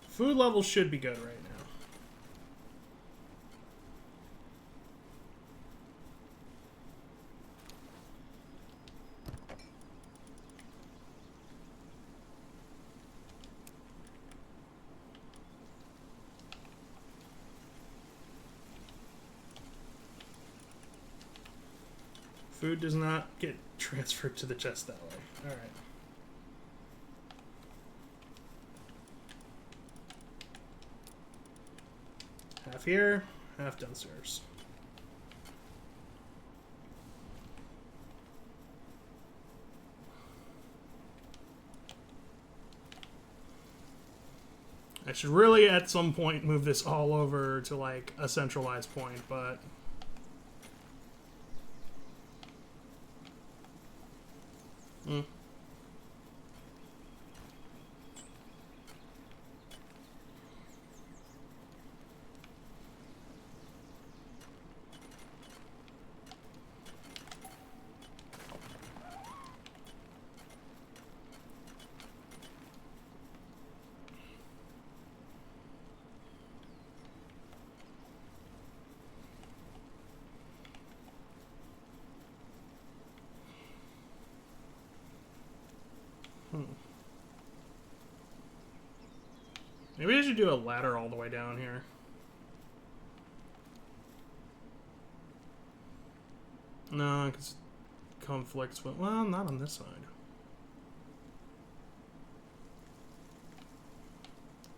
Speaker 1: Food levels should be good right now. Food does not get transferred to the chest that way. Alright. Half here, half downstairs. I should really at some point move this all over to like a centralized point, but maybe I should do a ladder all the way down here. No, because it conflicts with... Well, not on this side.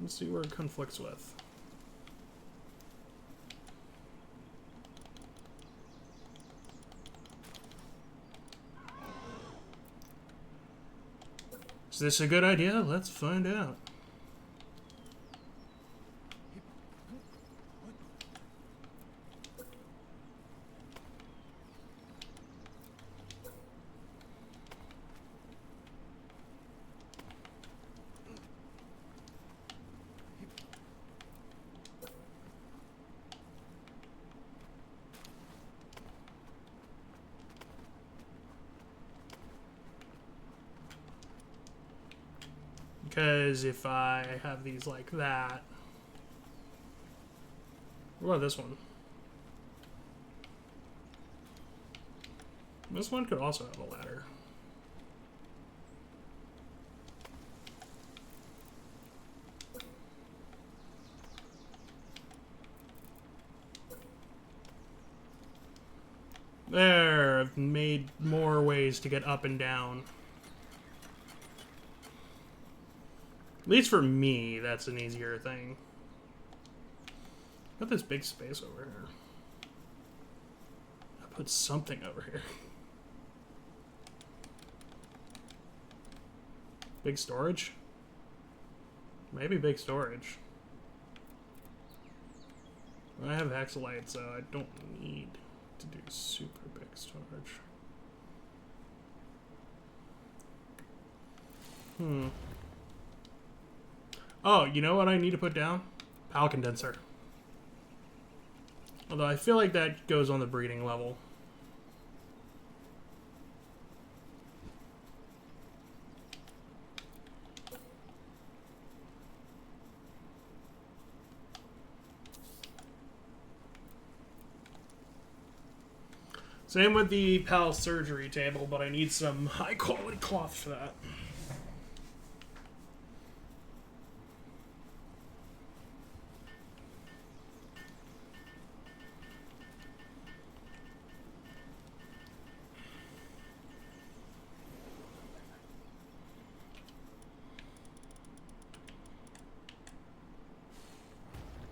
Speaker 1: Let's see where it conflicts with. Is this a good idea? Let's find out. Because if I have these like that... What about this one? This one could also have a ladder. There, I've made more ways to get up and down. At least for me, that's an easier thing. Got this big space over here. I'll put something over here. Big storage? Maybe big storage. I have Hexalite, so I don't need to do super big storage. Oh, you know what I need to put down? Pal condenser. Although I feel like that goes on the breeding level. Same with the PAL surgery table, but I need some high quality cloth for that.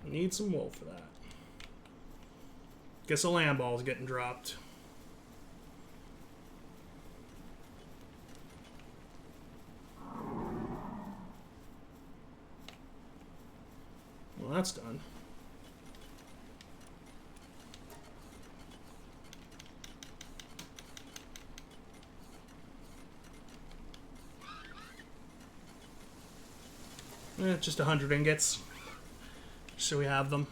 Speaker 1: Need some wool for that. Guess a land ball is getting dropped. Well, that's done. Just 100 ingots. So we have them.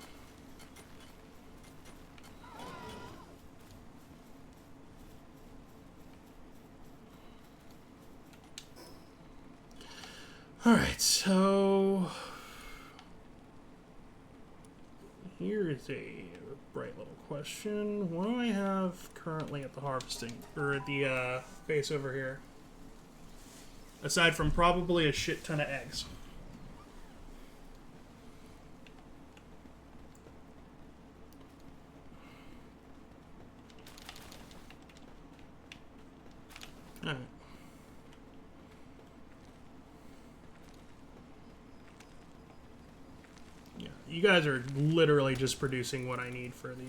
Speaker 1: Alright, so here's a bright little question. What do I have currently at the harvesting, or at the base over here? Aside from probably a shit ton of eggs. Alright. Yeah, you guys are literally just producing what I need for the,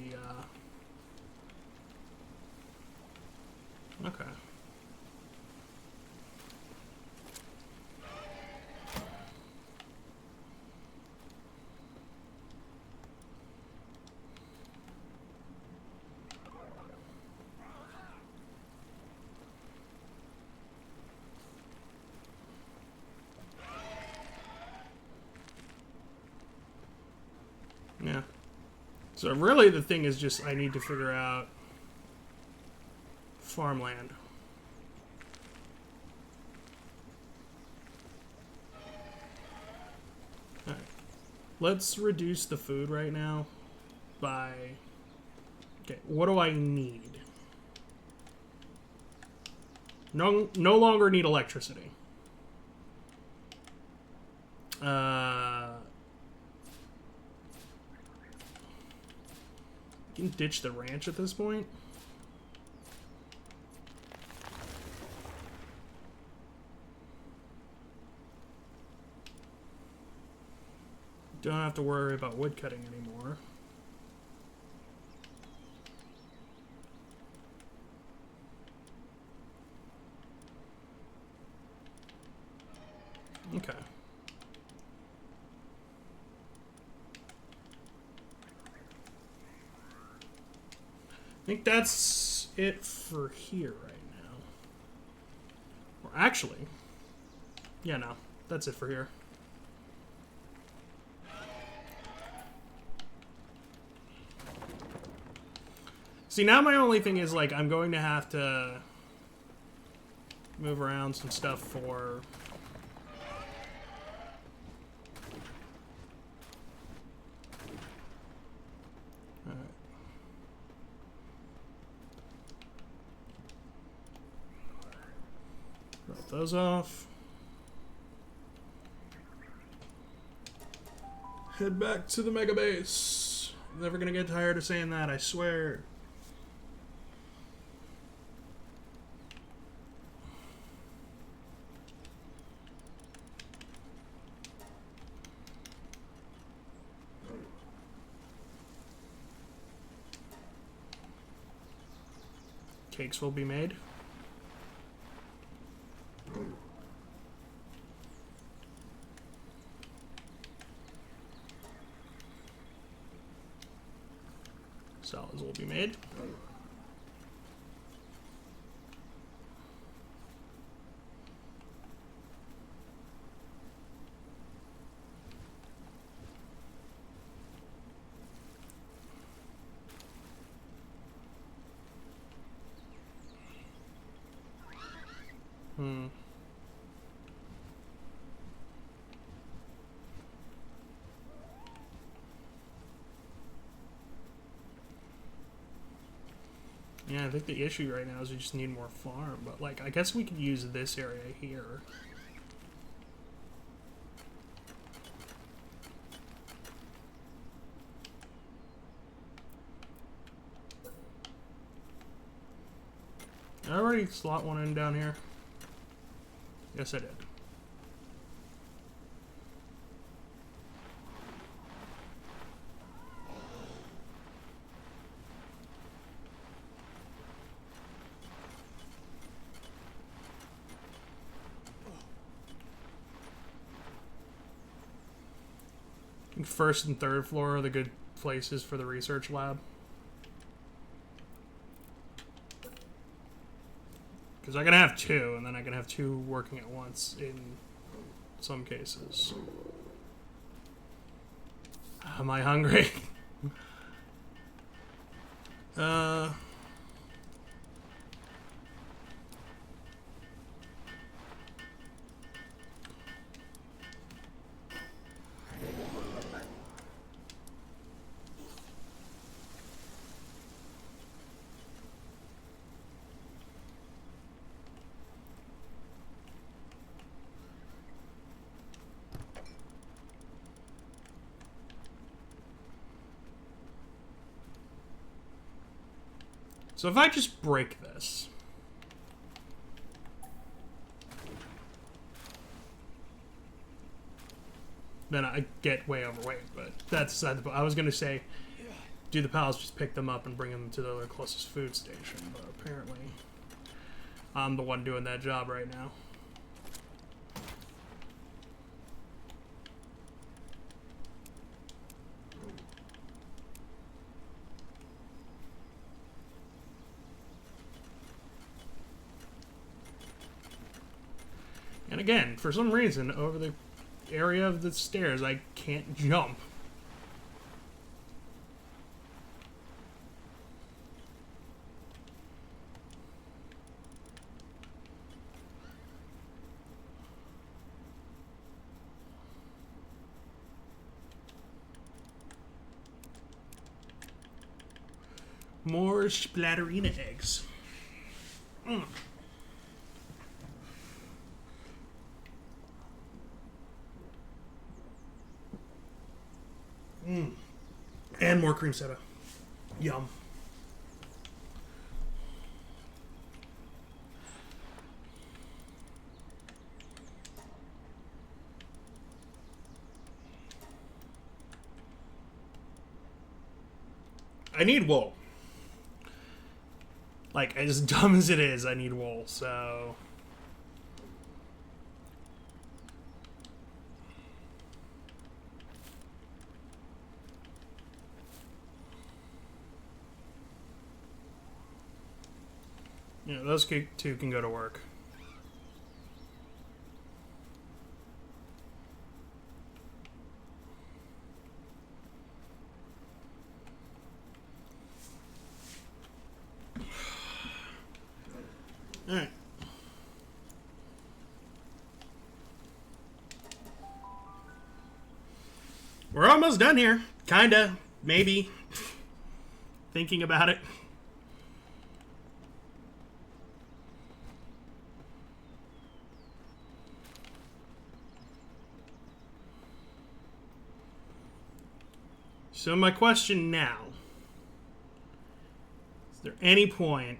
Speaker 1: Okay. Yeah. So really the thing is just I need to figure out farmland. Alright. Let's reduce the food right now by... Okay, what do I need? No longer need electricity. You can ditch the ranch at this point. Don't have to worry about wood cutting anymore. Okay. I think that's it for here right now. Or actually, yeah, no, that's it for here. See, now my only thing is, like, I'm going to have to move around some stuff for... Alright. Drop those off. Head back to the mega base. Never gonna get tired of saying that, I swear. Cakes will be made. Salads will be made. Yeah, I think the issue right now is we just need more farm, but, like, I guess we could use this area here. Did I already slot one in down here? Yes, I did. I think first and third floor are the good places for the research lab. Because I can have two, and then I can have two working at once in some cases. Am I hungry? So if I just break this, then I get way overweight. But that's beside the point. I was gonna say, do the pals just pick them up and bring them to their closest food station? But apparently, I'm the one doing that job right now. And again, for some reason, over the area of the stairs, I can't jump. More splatterina eggs. Mm. And more cream soda. Yum. I need wool. Like, as dumb as it is, I need wool, so... You know, those two can go to work. Alright. We're almost done here. Kinda. Maybe. Thinking about it. So my question now, is there any point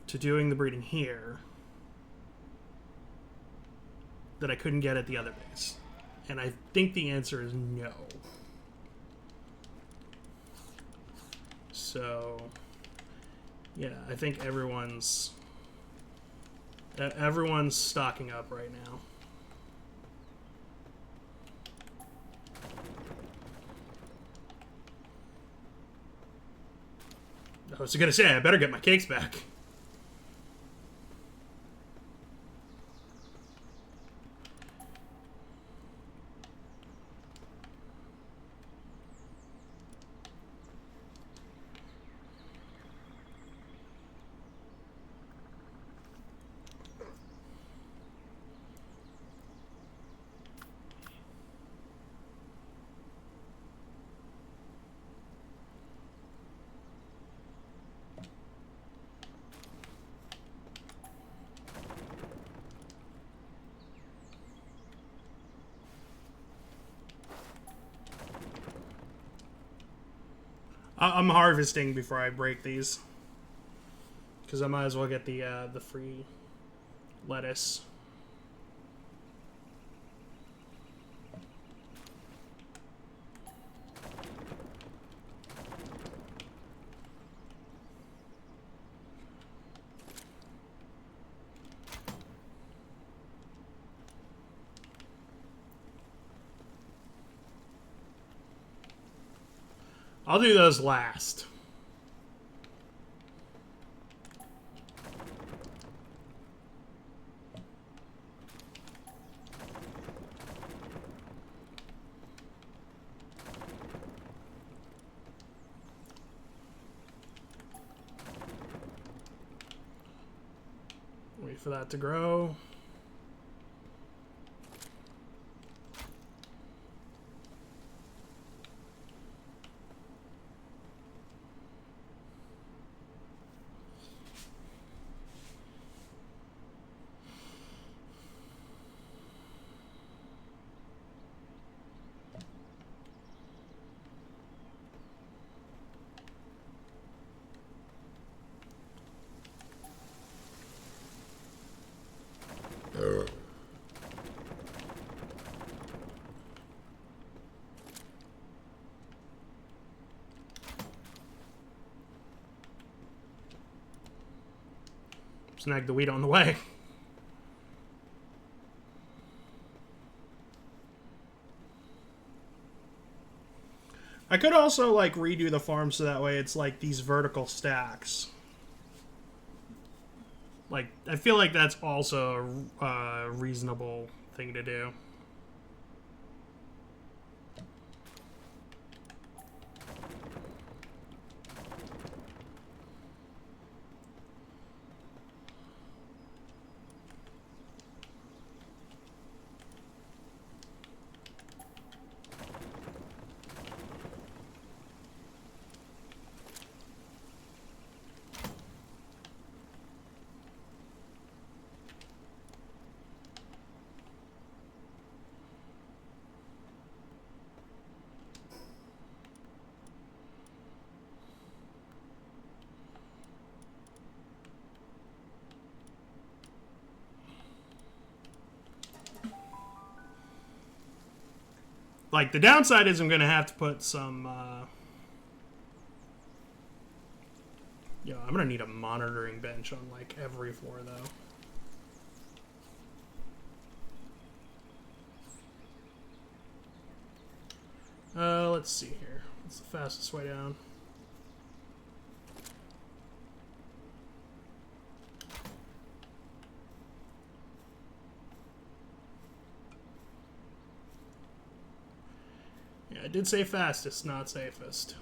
Speaker 1: to doing the breeding here that I couldn't get at the other base? And I think the answer is no. So, yeah, I think everyone's stocking up right now. I was gonna say, I better get my cakes back. I'm harvesting before I break these, because I might as well get the free lettuce. I'll do those last. Wait for that to grow. Snag the wheat on the way. I could also, like, redo the farm so that way it's, like, these vertical stacks. Like, I feel like that's also a reasonable thing to do. Like, the downside is I'm going to have to put some... Yeah, I'm going to need a monitoring bench on, like, every floor, though. Let's see here. What's the fastest way down? Yeah, I did say fastest, not safest.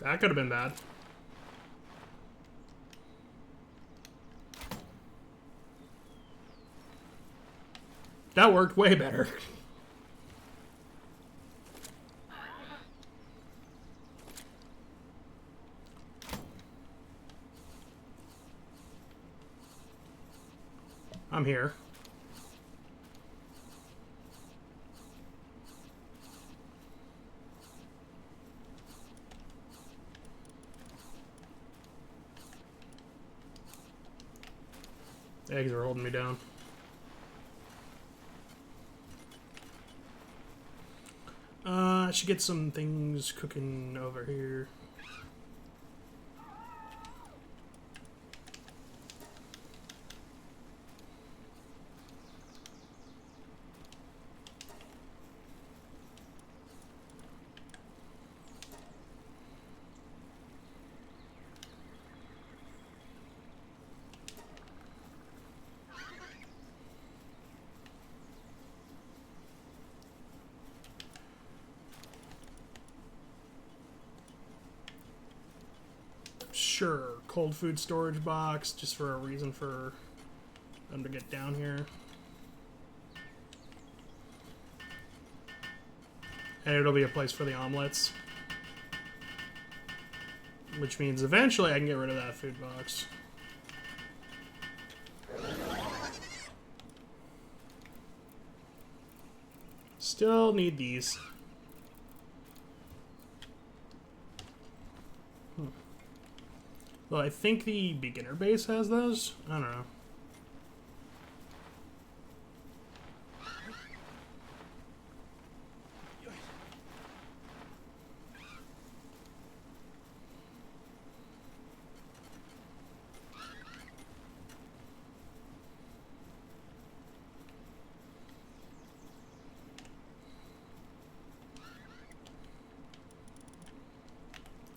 Speaker 1: That could have been bad. That worked way better. I'm here. Eggs are holding me down. I should get some things cooking over here. Sure, cold food storage box, just for a reason for them to get down here. And it'll be a place for the omelets. Which means eventually I can get rid of that food box. Still need these. Well, I think the beginner base has those. I don't know.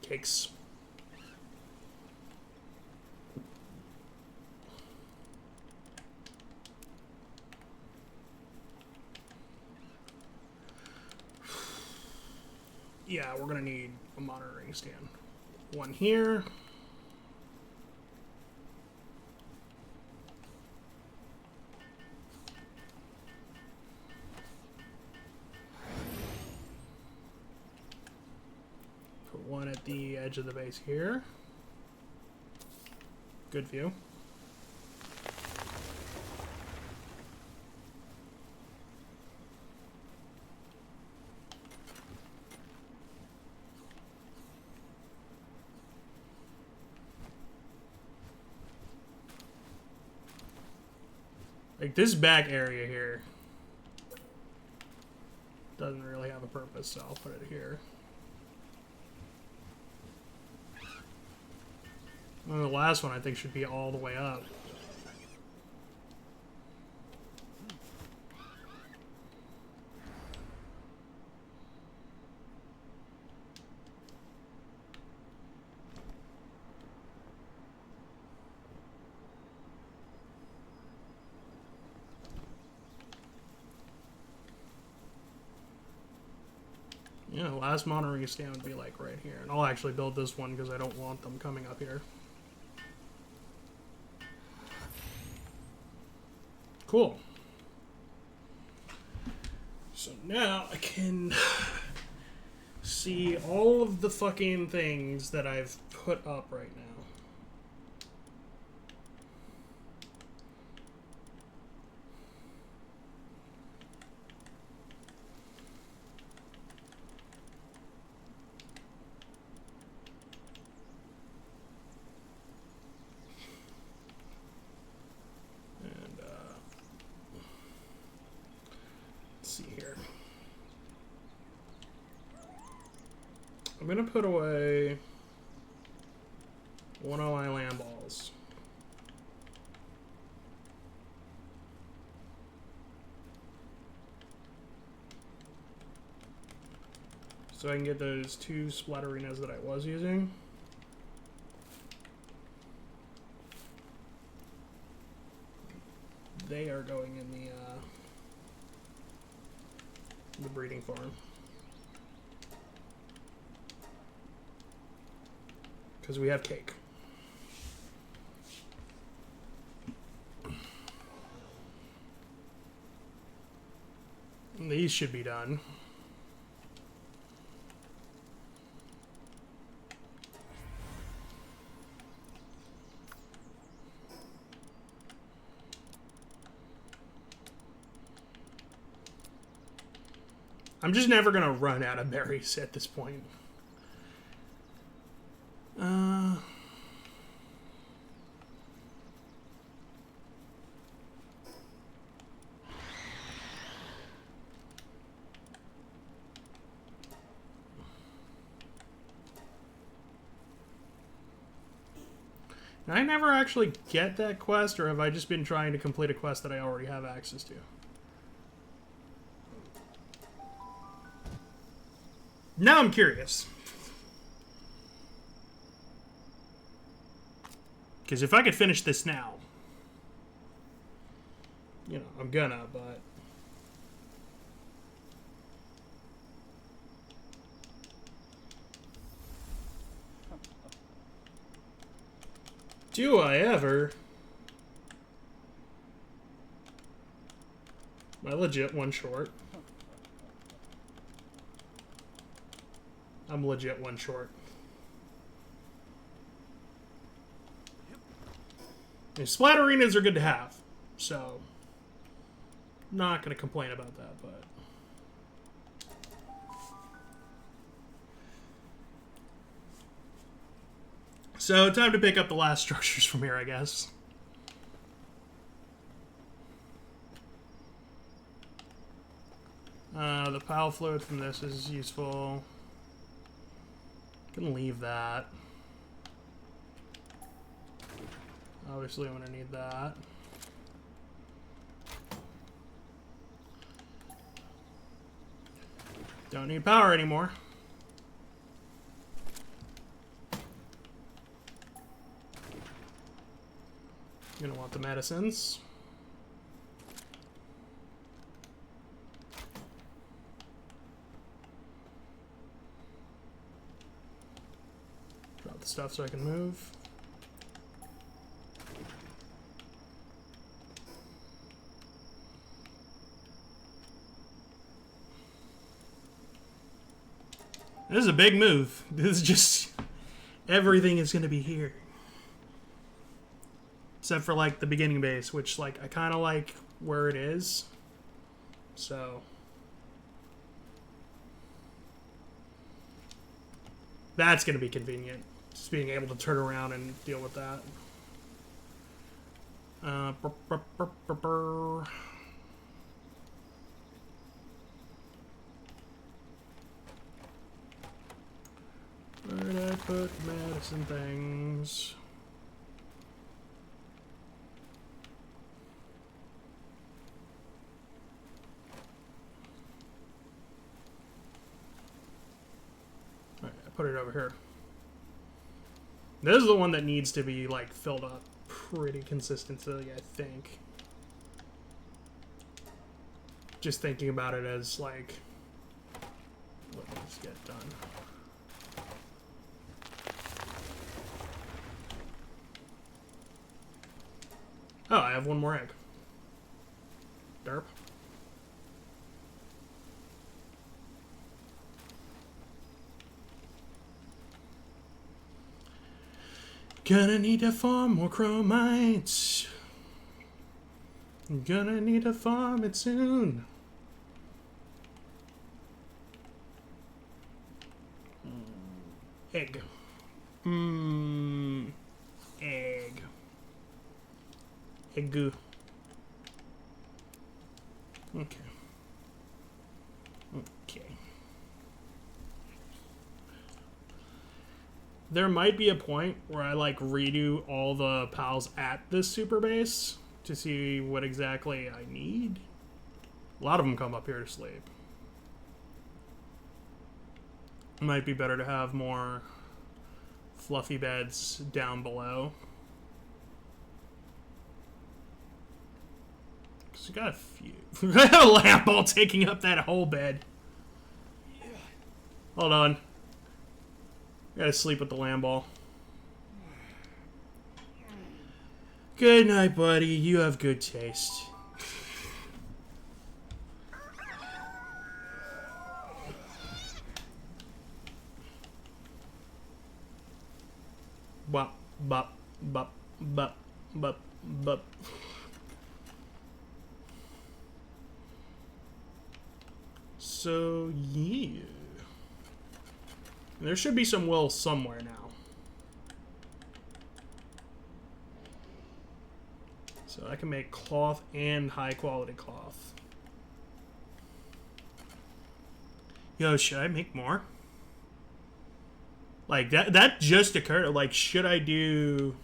Speaker 1: Cakes. Yeah, we're gonna need a monitoring stand. One here. Put one at the edge of the base here. Good view. Like, this back area here doesn't really have a purpose, so I'll put it here. And the last one I think should be all the way up. Yeah, the last monitoring stand would be like right here. And I'll actually build this one because I don't want them coming up here. Cool. So now I can see all of the fucking things that I've put up right now. I'm gonna put away one of my land balls. So I can get those two splatterinas that I was using. They are going in the breeding farm. Because we have cake. And these should be done. I'm just never going to run out of berries at this point. I never actually get that quest, or have I just been trying to complete a quest that I already have access to? Now I'm curious. Because if I could finish this now, you know, I'm gonna, but... Do I ever? I legit one short. I'm legit one short. And splatterinas are good to have, so not gonna complain about that, but so time to pick up the last structures from here, I guess. The pile fluid from this is useful. Can leave that. Obviously, I'm gonna need that. Don't need power anymore. You're gonna want the medicines. Drop the stuff so I can move. This is a big move. This is just... Everything is going to be here. Except for, like, the beginning base, which, like, I kind of like where it is. So... That's going to be convenient. Just being able to turn around and deal with that. Where did I put medicine things? Alright, I put it over here. This is the one that needs to be, like, filled up pretty consistently, I think. Just thinking about it as, like, what needs to get done. Oh, I have one more egg. Derp. Gonna need to farm more chromites. Gonna need to farm it soon. Egg. Egg. Egg. Okay. Okay. There might be a point where I, like, redo all the pals at this super base to see what exactly I need. A lot of them come up here to sleep. It might be better to have more fluffy beds down below. Because we got a few. We got a lamp all taking up that whole bed. Hold on. Gotta sleep with the lamb ball. Good night, buddy. You have good taste. Bop, bop, bop, bop, bop, bop. So, yeah. There should be some wool somewhere now. So I can make cloth and high quality cloth. Yo, should I make more? Like, that just occurred. Like, should I do...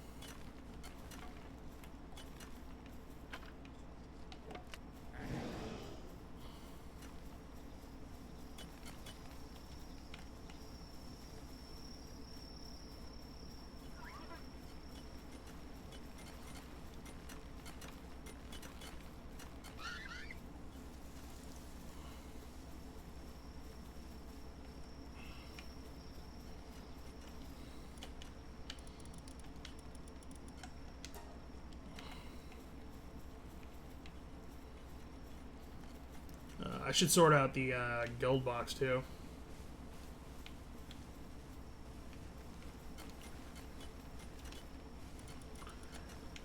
Speaker 1: I should sort out the guild box, too.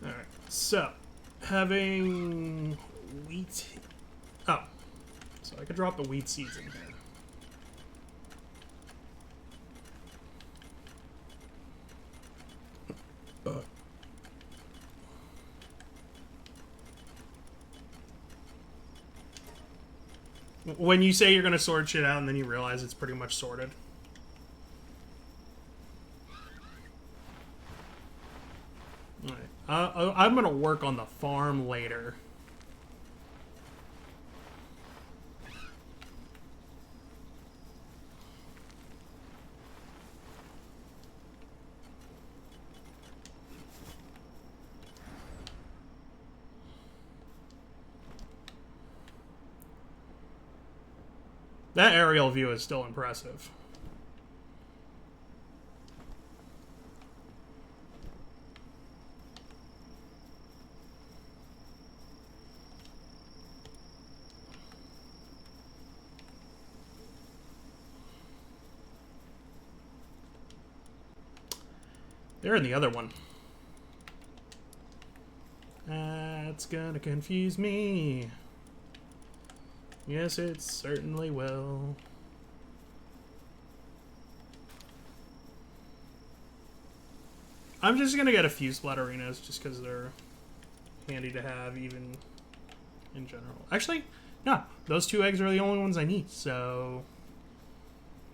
Speaker 1: Alright, so, having wheat... Oh, so I could drop the wheat seeds in here. When you say you're going to sort shit out and then you realize it's pretty much sorted. Alright. I'm going to work on the farm later. That aerial view is still impressive. They're in the other one. That's gonna confuse me. Yes, it certainly will. I'm just gonna get a few Splatterinas just because they're handy to have, even in general. Actually, no, those 2 eggs are the only ones I need, so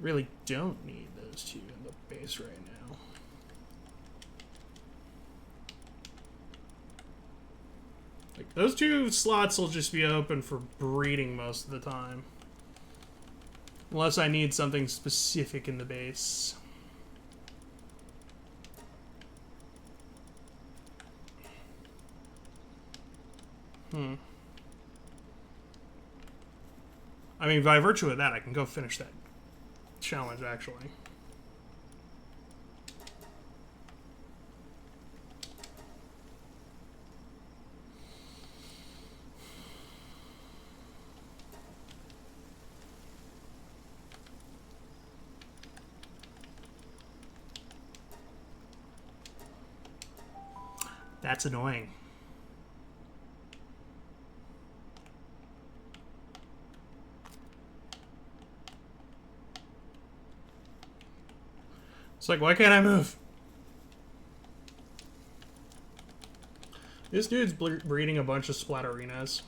Speaker 1: really don't need those 2 in the base right now. Like, those 2 slots will just be open for breeding most of the time. Unless I need something specific in the base. I mean, by virtue of that, I can go finish that challenge, actually. That's annoying. It's like, why can't I move? This dude's breeding a bunch of Splatterinas.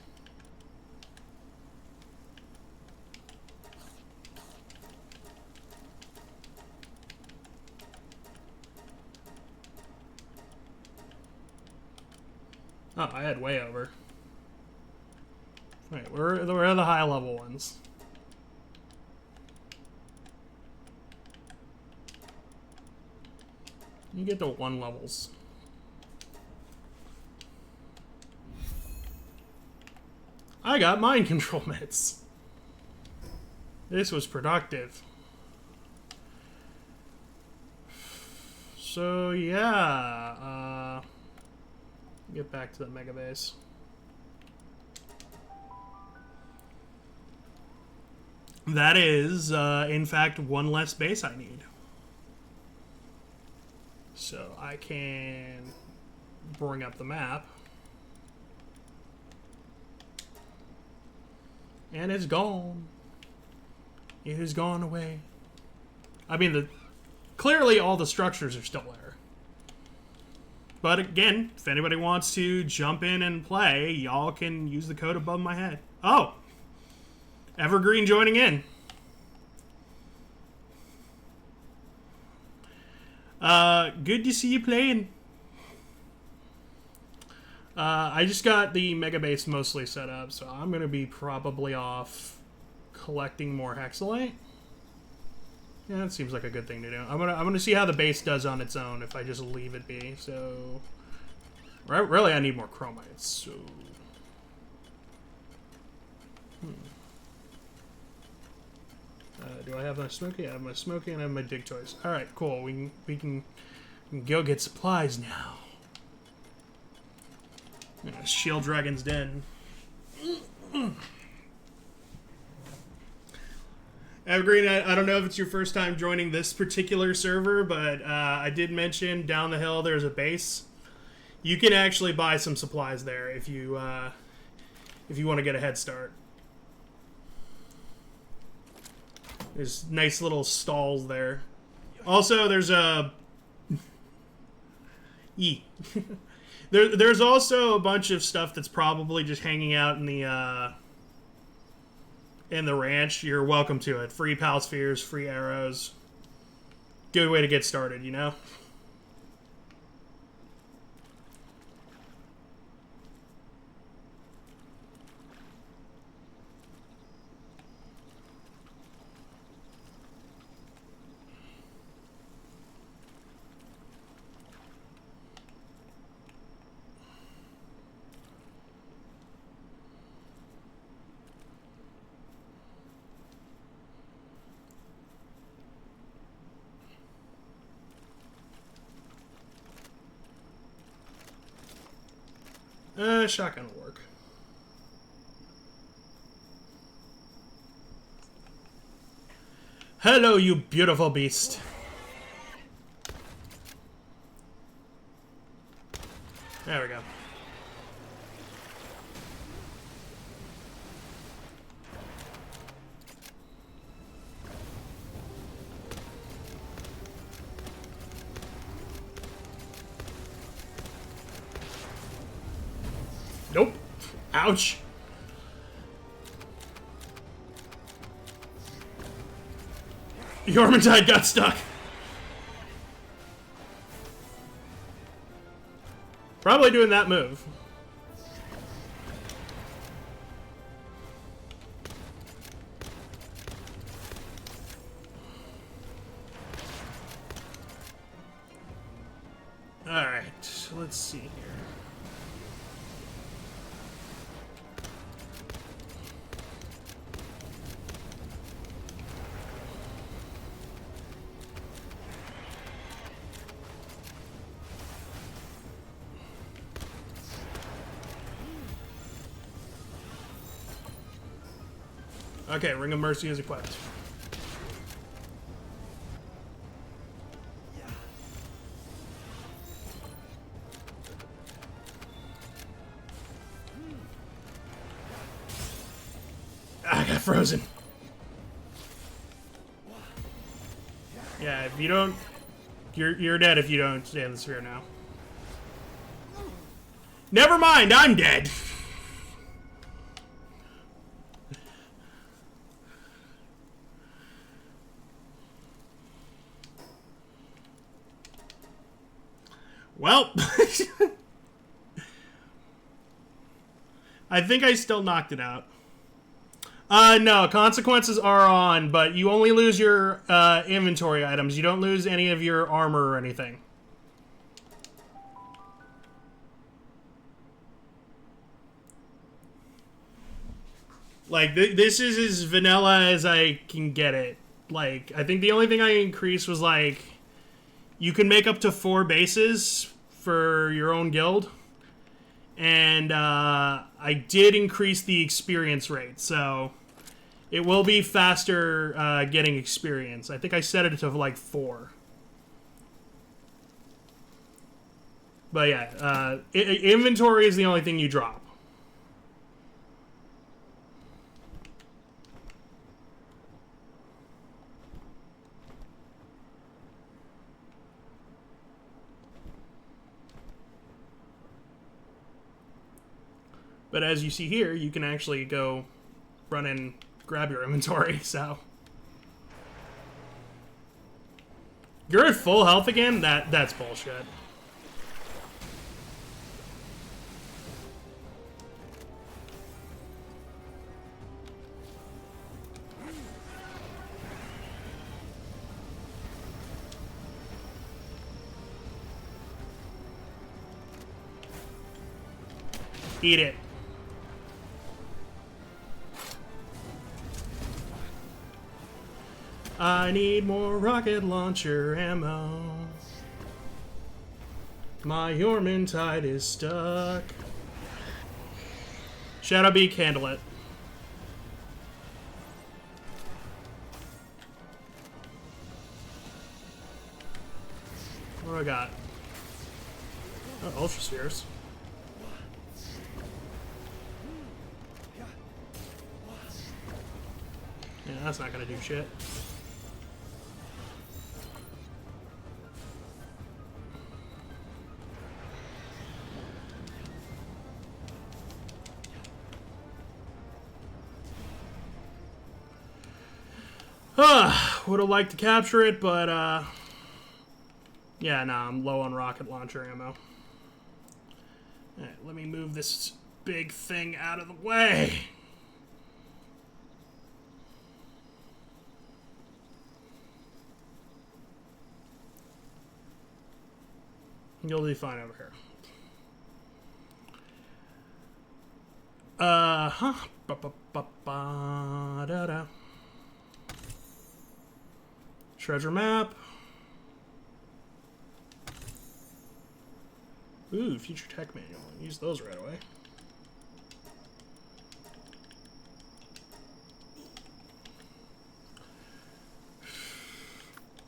Speaker 1: Oh, I had way over. Wait, where are the high level ones? You get to 1 levels. I got mind control meds. This was productive. So yeah, get back to the mega base. That is, in fact, 1 less base I need. So I can bring up the map. And it's gone. It has gone away. I mean, clearly all the structures are still there. But again, if anybody wants to jump in and play, y'all can use the code above my head. Oh! Evergreen joining in. Good to see you playing. I just got the mega base mostly set up, so I'm going to be probably off collecting more hexalite. Yeah, that seems like a good thing to do. I'm gonna see how the base does on its own if I just leave it be. So, really, I need more chromites. So, do I have my smoky? I have my smoky and I have my dig toys. All right, cool. We can go get supplies now. Yeah, Shield Dragon's Den. Evergreen, I don't know if it's your first time joining this particular server, but I did mention down the hill there's a base. You can actually buy some supplies there if you want to get a head start. There's nice little stalls there. Also, there's a... There's also a bunch of stuff that's probably just hanging out in the ranch. You're welcome to it. Free pal spheres, free arrows. Good way to get started, you know? Shotgun will work. Hello, you beautiful beast. There we go. Nope. Ouch. Yormantide got stuck. Probably doing that move. Alright, let's see here. Okay, Ring of Mercy is equipped. I got frozen. Yeah, if you don't, you're dead if you don't stay in the sphere now. Never mind, I'm dead. Well, I think I still knocked it out. No, consequences are on, but you only lose your inventory items. You don't lose any of your armor or anything. Like, this is as vanilla as I can get it. Like, I think the only thing I increased was, like, you can make up to 4 bases for your own guild. And I did increase the experience rate, so it will be faster getting experience. I think I set it to like 4. But yeah, inventory is the only thing you drop. But as you see here, you can actually go run and grab your inventory, so. You're at full health again? That's bullshit. Eat it. I need more rocket launcher ammo. My Yormantide is stuck. Shadowbeak, handle it. What do I got? Oh, Ultra Spheres. Yeah, that's not gonna do shit. Would have liked to capture it, but, yeah, nah, I'm low on rocket launcher ammo. Alright, let me move this big thing out of the way. You'll be fine over here. Ba-ba-ba-ba-da-da. Treasure map. Ooh, future tech manual. Use those right away.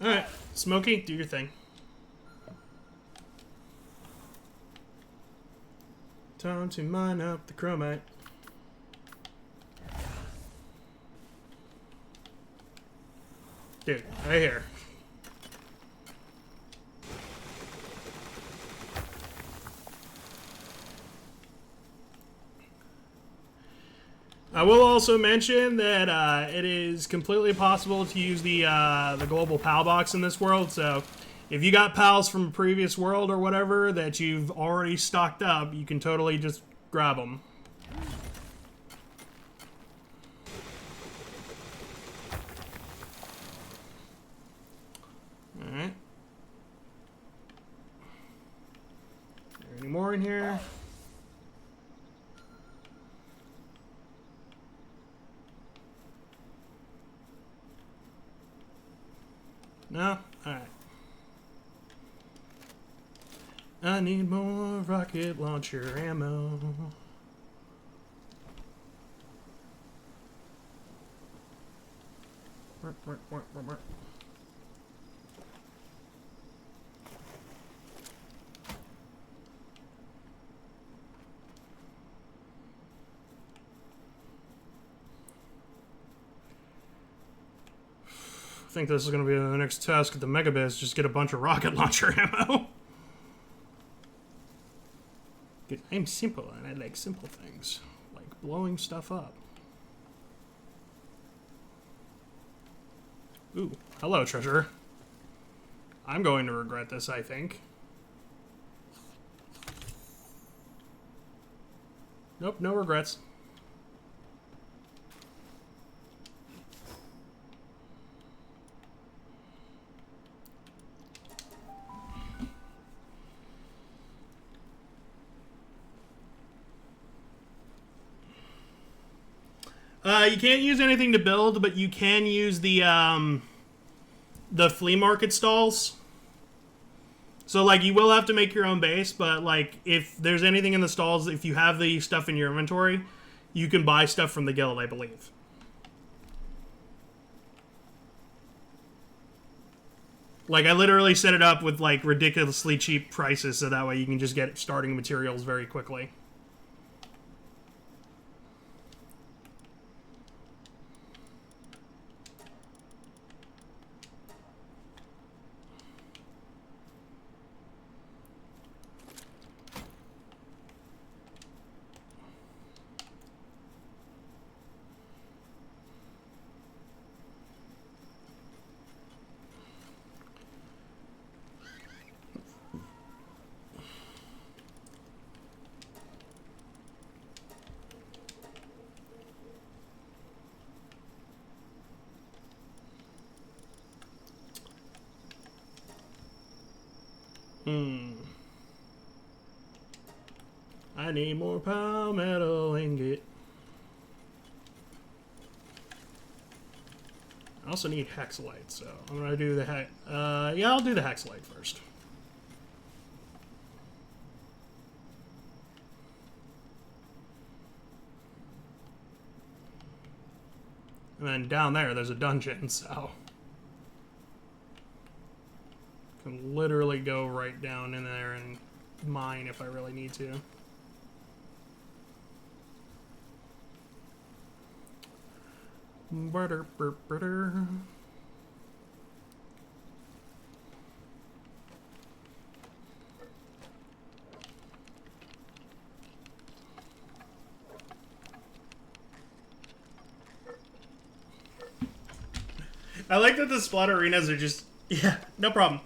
Speaker 1: Alright, Smokey, do your thing. Time to mine up the chromite. Dude, right here. I will also mention that it is completely possible to use the global PAL box in this world. So, if you got pals from a previous world or whatever that you've already stocked up, you can totally just grab them. All right. Is there any more in here? No? Alright. I need more rocket launcher ammo. I think this is going to be the next task at the Mega Base. Just get a bunch of rocket launcher ammo. I'm simple and I like simple things. Like blowing stuff up. Ooh, hello, treasure. I'm going to regret this, I think. Nope, no regrets. You can't use anything to build, but you can use the flea market stalls. So, like, you will have to make your own base, but, like, if there's anything in the stalls, if you have the stuff in your inventory, you can buy stuff from the guild, I believe. Like, I literally set it up with, like, ridiculously cheap prices, so that way you can just get starting materials very quickly. I need more palmetto ingot. I also need hexalite, so I'm gonna do the yeah, I'll do the hexalite first. And then down there's a dungeon, so can literally go right down in there and mine if I really need to. Butter, butter, butter. I like that the spot arenas are just... Yeah, no problem.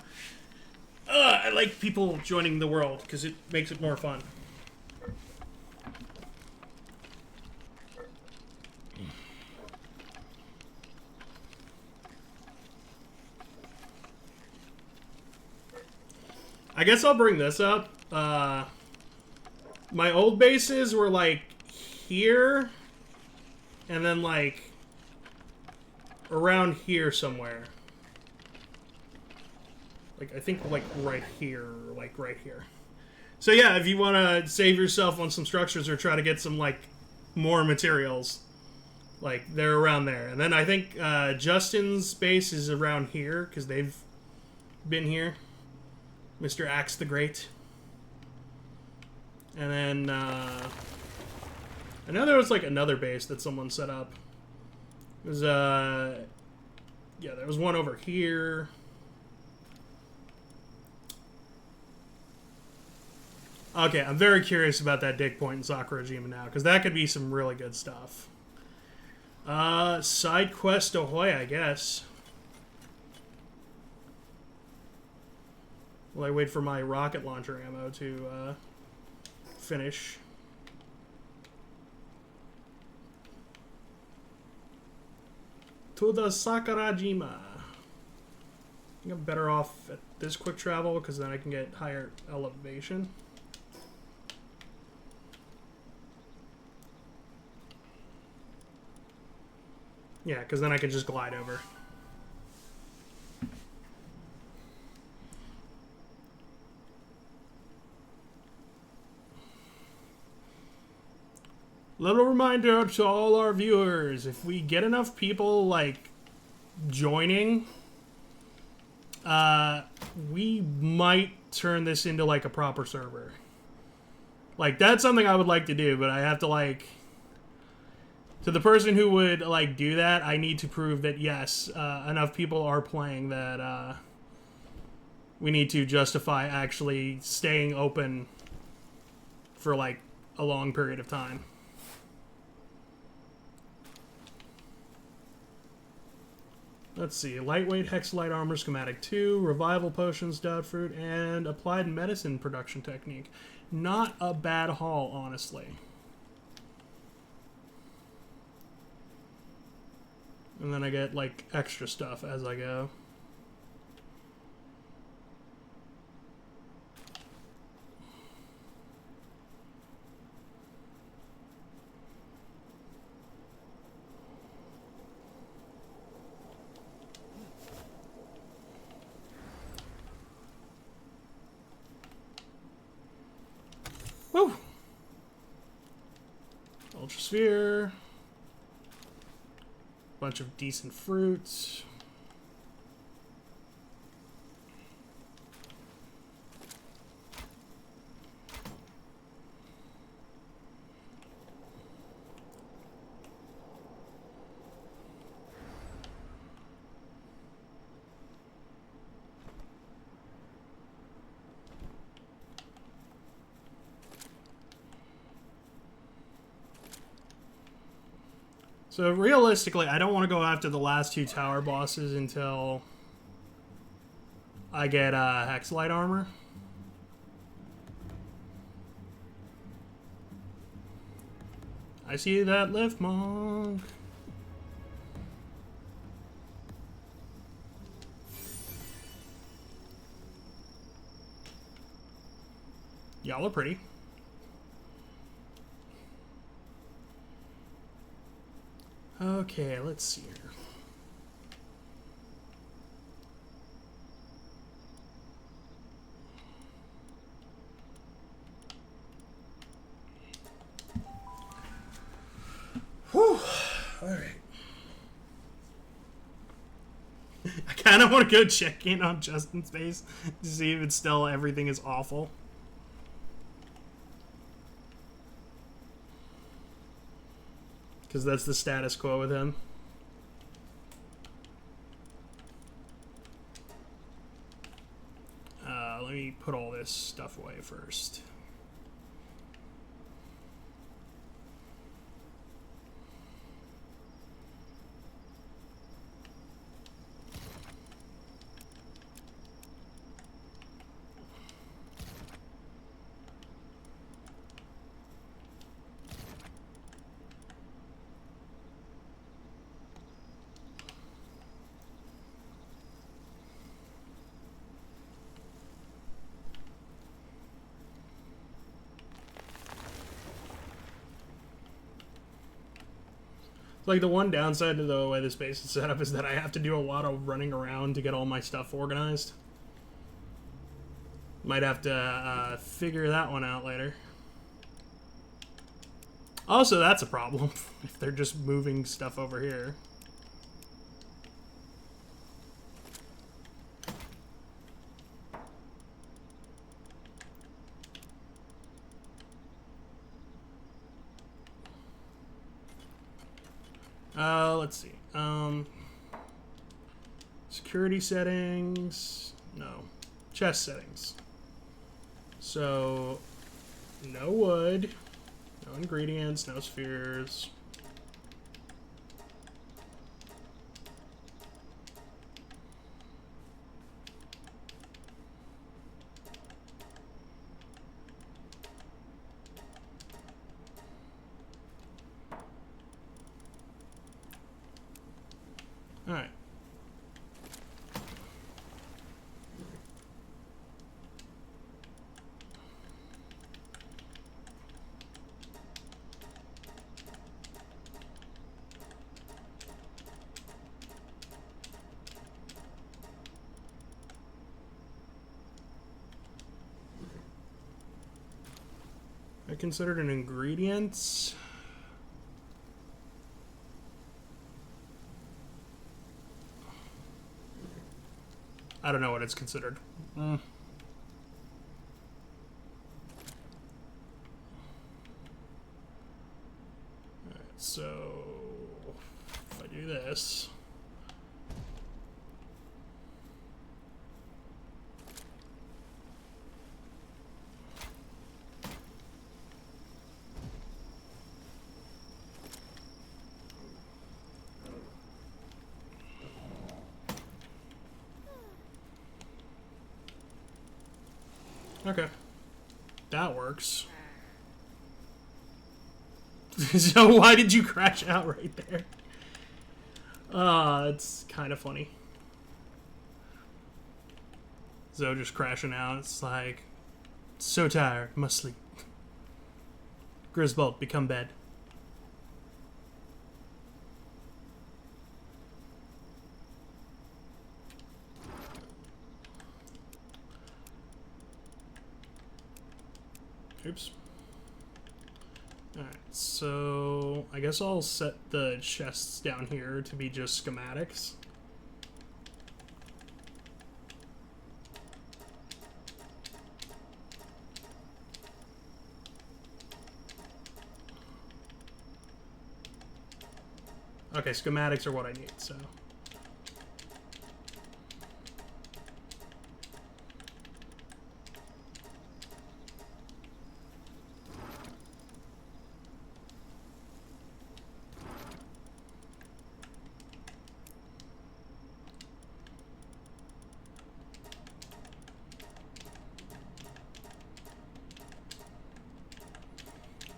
Speaker 1: I like people joining the world, because it makes it more fun. I guess I'll bring this up. My old bases were, like, here, and then, like, around here somewhere. Like, I think, like, right here, or, like, right here. So, yeah, if you want to save yourself on some structures or try to get some, like, more materials, like, they're around there. And then I think Justin's base is around here, because they've been here. Mr. Axe the Great. And then, I know there was, like, another base that someone set up. It was, yeah, there was one over here. Okay, I'm very curious about that dig point in Sakurajima now, because that could be some really good stuff. Side quest ahoy, I guess. While I wait for my rocket launcher ammo to, finish. To the Sakurajima. I think I'm better off at this quick travel, because then I can get higher elevation. Yeah, because then I can just glide over. Little reminder to all our viewers, if we get enough people, like, joining, we might turn this into, like, a proper server. Like, that's something I would like to do, but I have to, like... To the person who would, like, do that, I need to prove that, yes, enough people are playing that, we need to justify actually staying open for, like, a long period of time. Let's see. Lightweight Hexalite Armor Schematic 2, Revival Potions, Doubt Fruit, and Applied Medicine Production Technique. Not a bad haul, honestly. And then I get, like, extra stuff as I go. Woo! Ultra Sphere. Bunch of decent fruits. So realistically, I don't want to go after the last two tower bosses until I get Hexalite armor. I see that lift monk. Y'all are pretty. Okay, let's see here. Whew. All right. I kind of want to go check in on Justin's face to see if it's still everything is awful. Because that's the status quo with him. Let me put all this stuff away first. Like, the one downside to the way this base is set up is that I have to do a lot of running around to get all my stuff organized. Might have to figure that one out later. Also, that's a problem if they're just moving stuff over here. Let's see. Security settings. No. Chest settings. So, no wood. No ingredients. No spheres. Alright. I considered an ingredients. I don't know what it's considered. Alright, so if I do this. Okay. That works. So why did you crash out right there? It's kind of funny. Zoe just crashing out. It's like, so tired, must sleep. Grisbolt, become bed. Oops. Alright, so I guess I'll set the chests down here to be just schematics. Okay, schematics are what I need, so.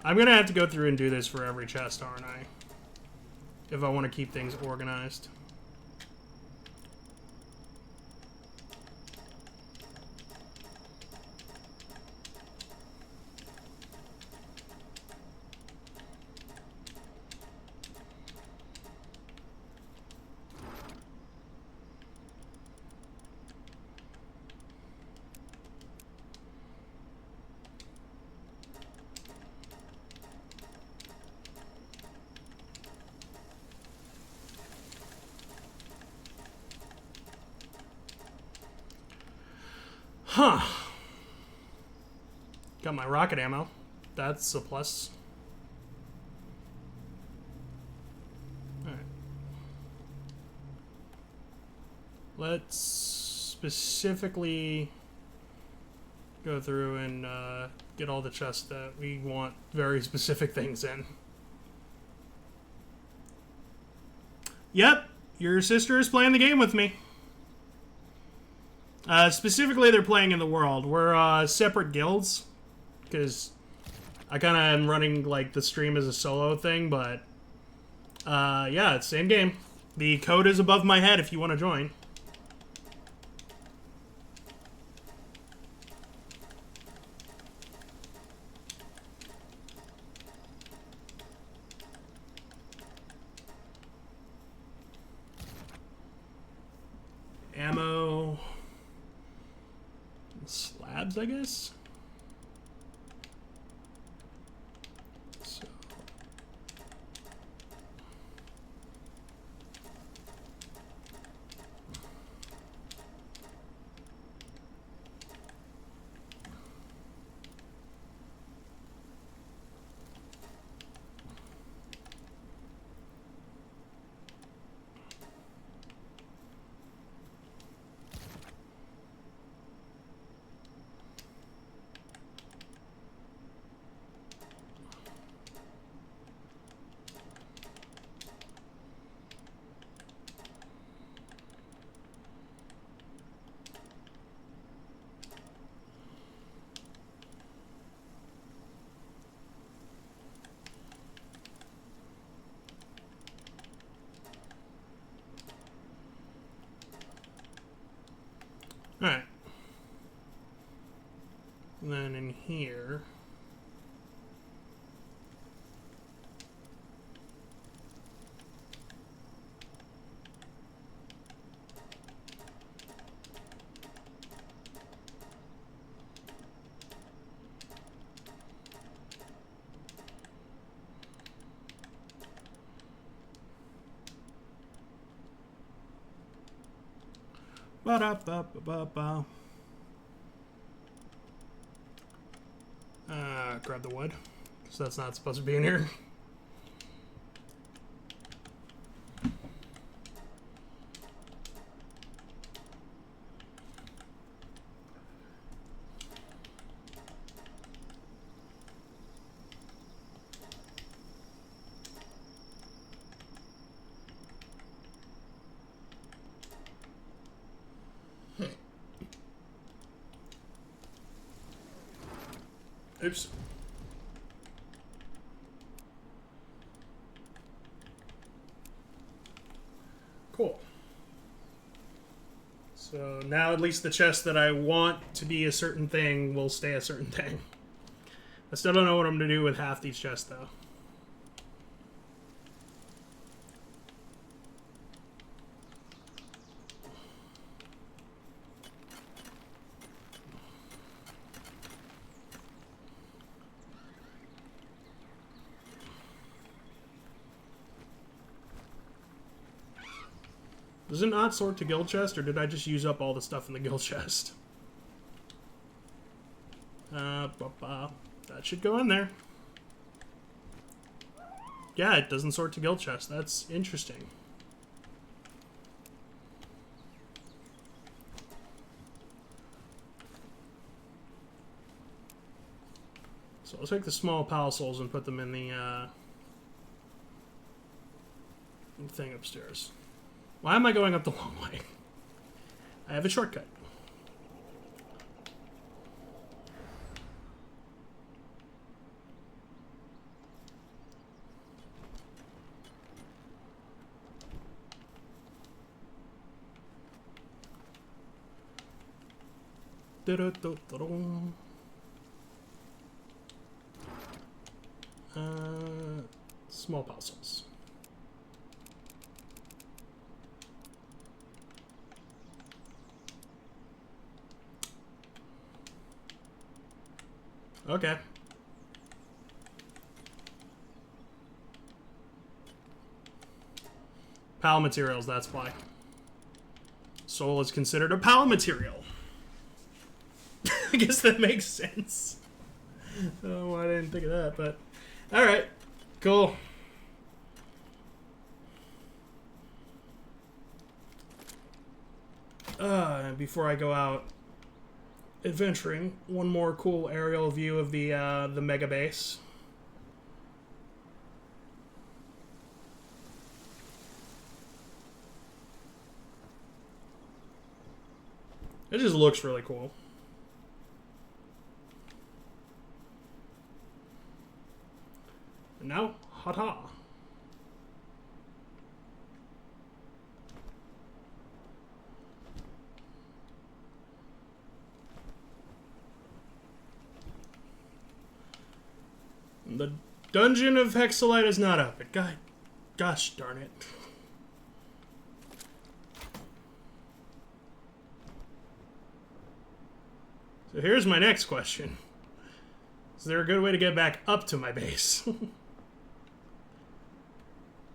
Speaker 1: I'm gonna have to go through and do this for every chest, aren't I? If I want to keep things organized. Huh. Got my rocket ammo. That's a plus. Alright. Let's specifically go through and get all the chests that we want very specific things in. Yep, your sister is playing the game with me. Specifically, they're playing in the world. We're separate guilds, because I kind of am running like the stream as a solo thing, but yeah, it's same game. The code is above my head if you want to join. Ammo. Slabs, I guess? So. And then in here... Ba-da-ba-ba-ba-ba. Grab the wood. So that's not supposed to be in here. Oops. Cool. So now at least the chest that I want to be a certain thing will stay a certain thing. I still don't know what I'm going to do with half these chests, though. Does it not sort to guild chest, or did I just use up all the stuff in the guild chest? That should go in there. Yeah, it doesn't sort to guild chest. That's interesting. So I'll take the small pal souls and put them in the thing upstairs. Why am I going up the long way? I have a shortcut. Small parcels. Okay. Pal materials, that's why. Soul is considered a pal material. I guess that makes sense. Oh, I didn't think of that, but... Alright. Cool. Before I go out adventuring, one more cool aerial view of the mega base. It just looks really cool. And now, ha-ta. The Dungeon of Hexalite is not up. Gosh darn it. So here's my next question. Is there a good way to get back up to my base?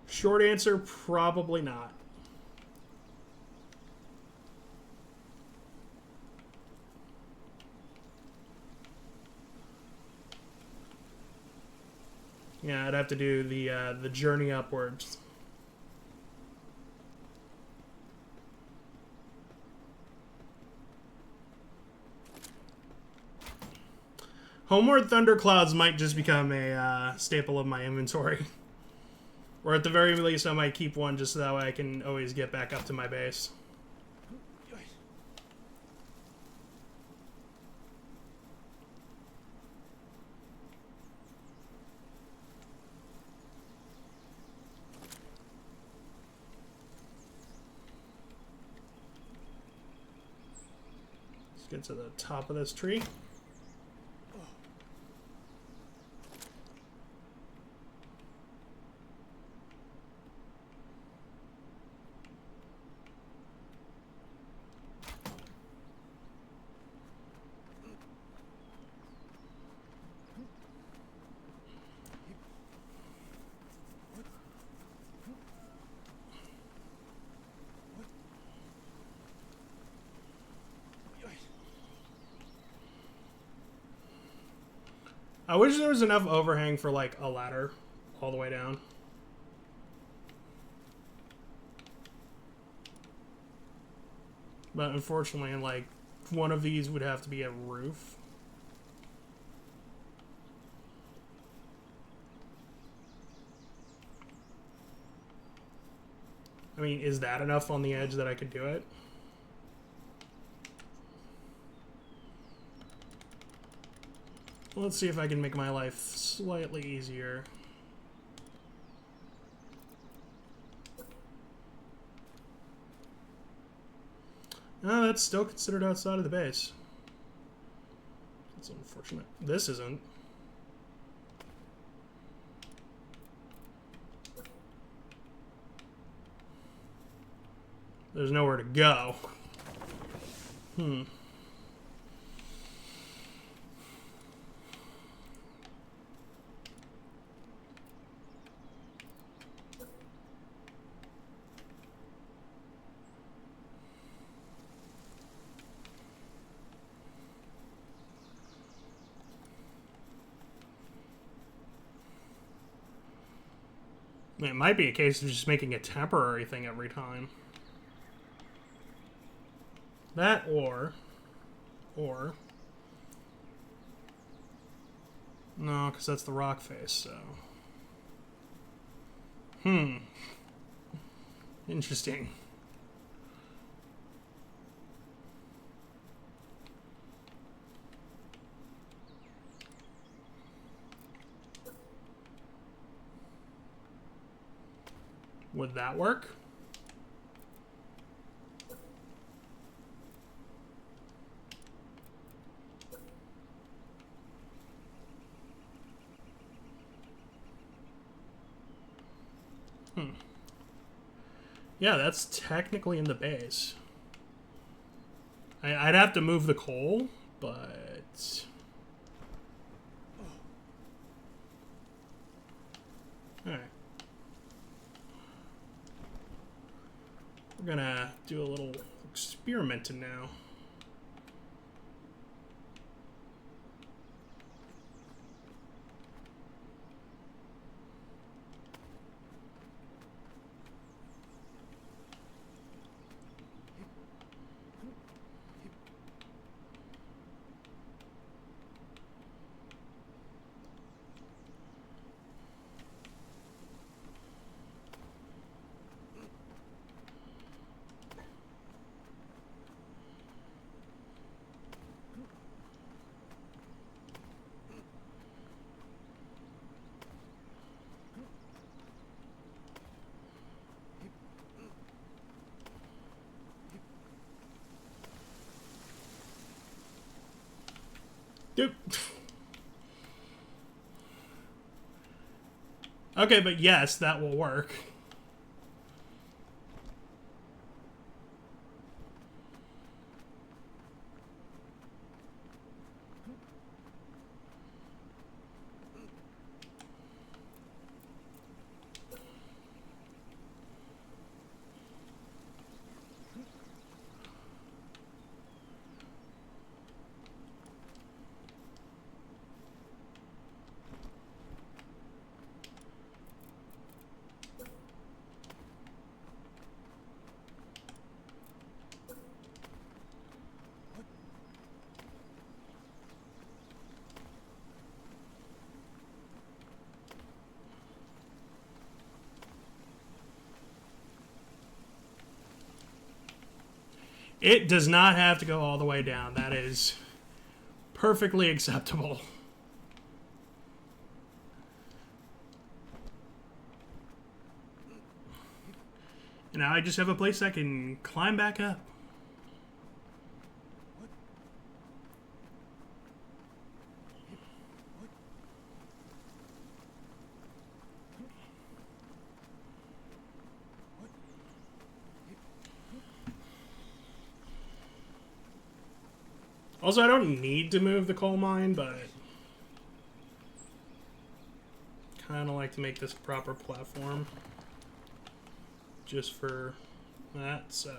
Speaker 1: Short answer, probably not. Yeah, I'd have to do the journey upwards. Homeward Thunderclouds might just become a staple of my inventory. Or at the very least, I might keep one just so that way I can always get back up to my base. Let's get to the top of this tree. I wish there was enough overhang for, like, a ladder all the way down. But unfortunately, like, one of these would have to be a roof. I mean, is that enough on the edge that I could do it? Let's see if I can make my life slightly easier. No, that's still considered outside of the base. That's unfortunate. This isn't. There's nowhere to go. It might be a case of just making a temporary thing every time. That or... No, because that's the rock face, so... Interesting. Would that work? Yeah, that's technically in the base. I'd have to move the coal, but... Alright. We're gonna do a little experimenting now. Dude. Okay, but yes, that will work. It does not have to go all the way down. That is perfectly acceptable. And now I just have a place I can climb back up. Also, I don't need to move the coal mine, but kind of like to make this a proper platform just for that, so...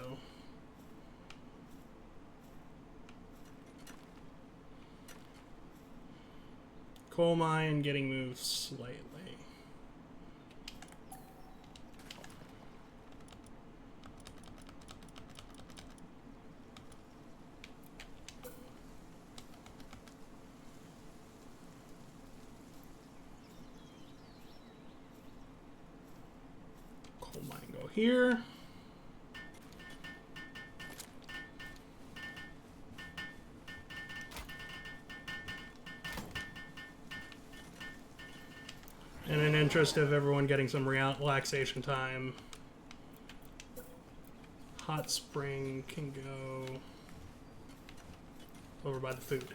Speaker 1: Coal mine getting moved slightly. Coal mine go here. In an interest of everyone getting some relaxation time, hot spring can go over by the food.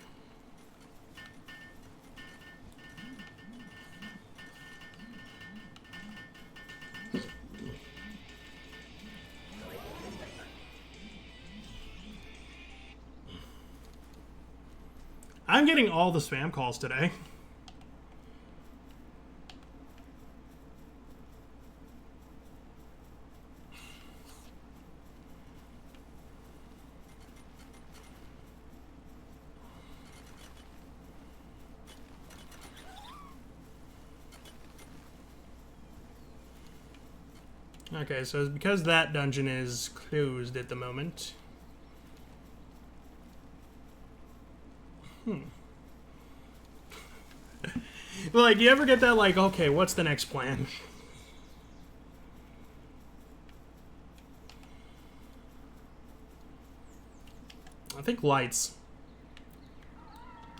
Speaker 1: I'm getting all the spam calls today. Okay, so because that dungeon is closed at the moment. Like, you ever get that, like, okay, what's the next plan? I think lights.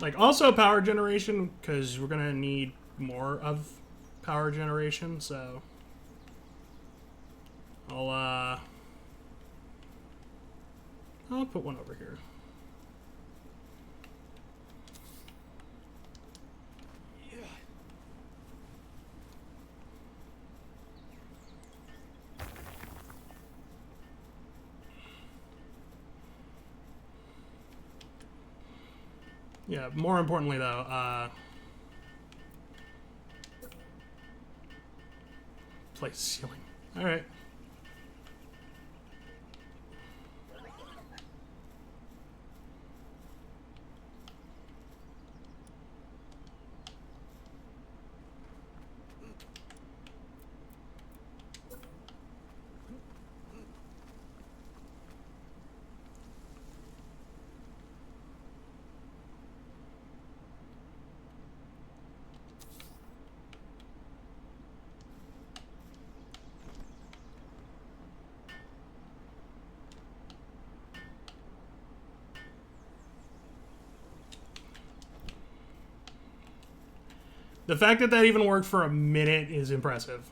Speaker 1: Like, also power generation, because we're gonna need more of power generation, so... I'll put one over here. Yeah, more importantly, though, place ceiling. All right. The fact that that even worked for a minute is impressive.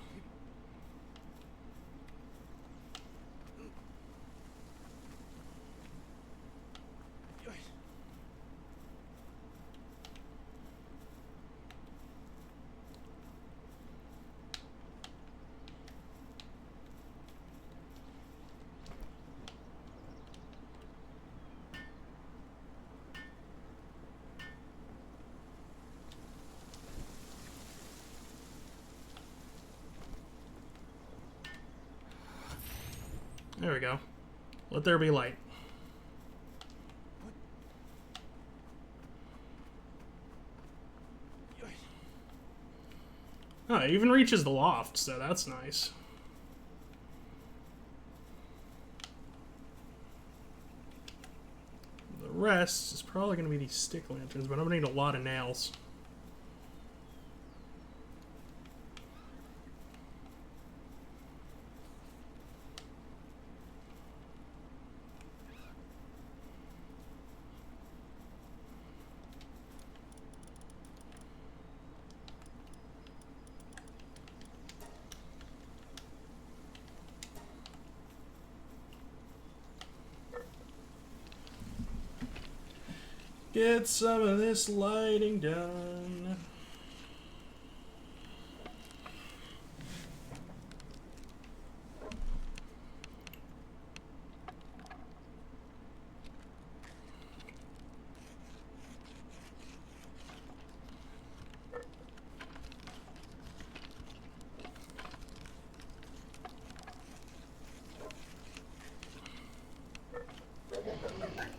Speaker 1: There we go. Let there be light. Oh, it even reaches the loft, so that's nice. The rest is probably going to be these stick lanterns, but I'm going to need a lot of nails. Get some of this lighting done.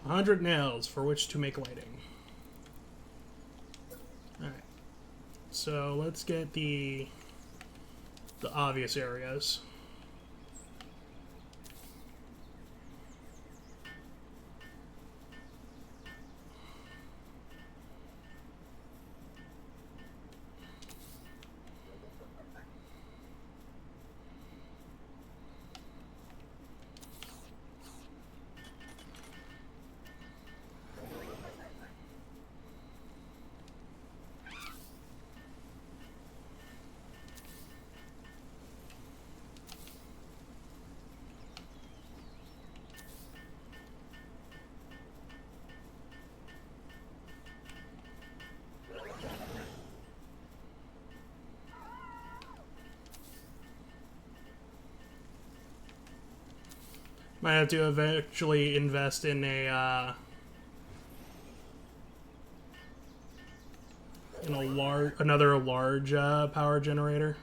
Speaker 1: $100 nails for which to make lighting. Alright. so let's get the obvious areas. Might have to eventually invest in a another large power generator.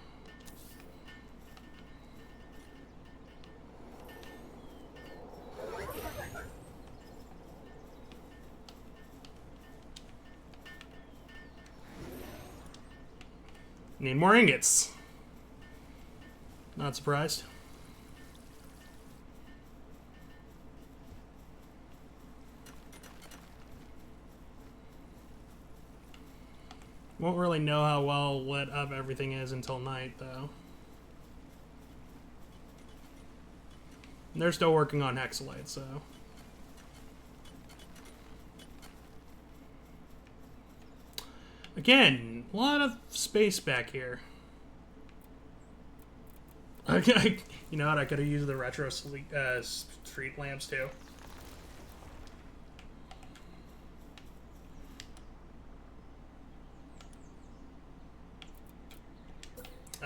Speaker 1: Need more ingots. Not surprised. Won't really know how well lit up everything is until night, though. And they're still working on Hexalite, so... Again, a lot of space back here. Okay, you know what? I could have used the retro street lamps, too.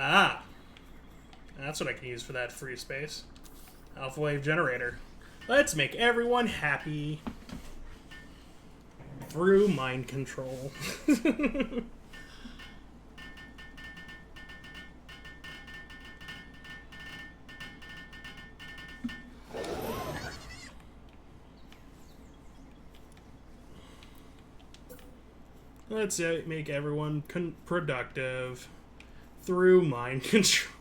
Speaker 1: Ah, that's what I can use for that free space. Alpha wave generator. Let's make everyone happy through mind control. Let's make everyone productive through mind control.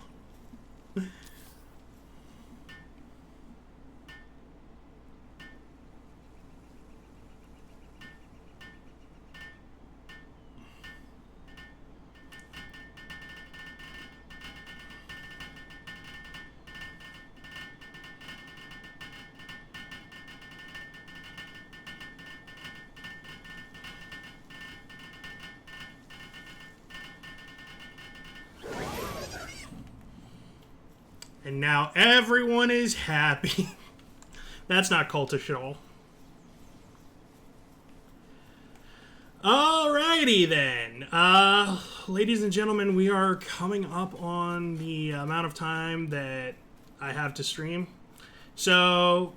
Speaker 1: And now everyone is happy. That's not cultish at all. Alrighty then. Ladies and gentlemen, we are coming up on the amount of time that I have to stream. So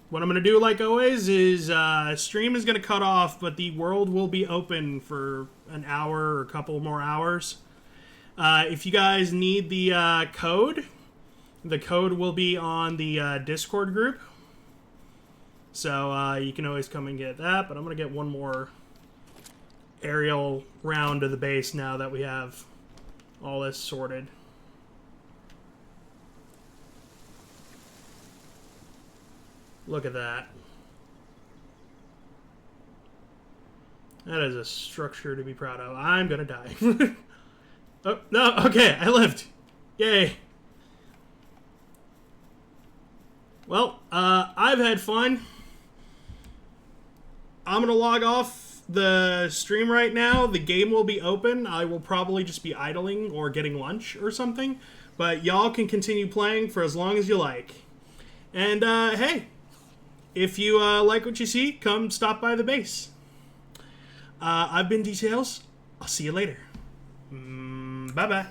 Speaker 1: what I'm going to do, like always, is stream is going to cut off, but the world will be open for an hour or a couple more hours. If you guys need the code... The code will be on the Discord group. So you can always come and get that. But I'm going to get one more aerial round to the base now that we have all this sorted. Look at that. That is a structure to be proud of. I'm going to die. Oh, no. Okay, I lived. Yay. Well, I've had fun. I'm going to log off the stream right now. The game will be open. I will probably just be idling or getting lunch or something. But y'all can continue playing for as long as you like. And, hey, if you like what you see, come stop by the base. I've been Details. I'll see you later. Bye-bye.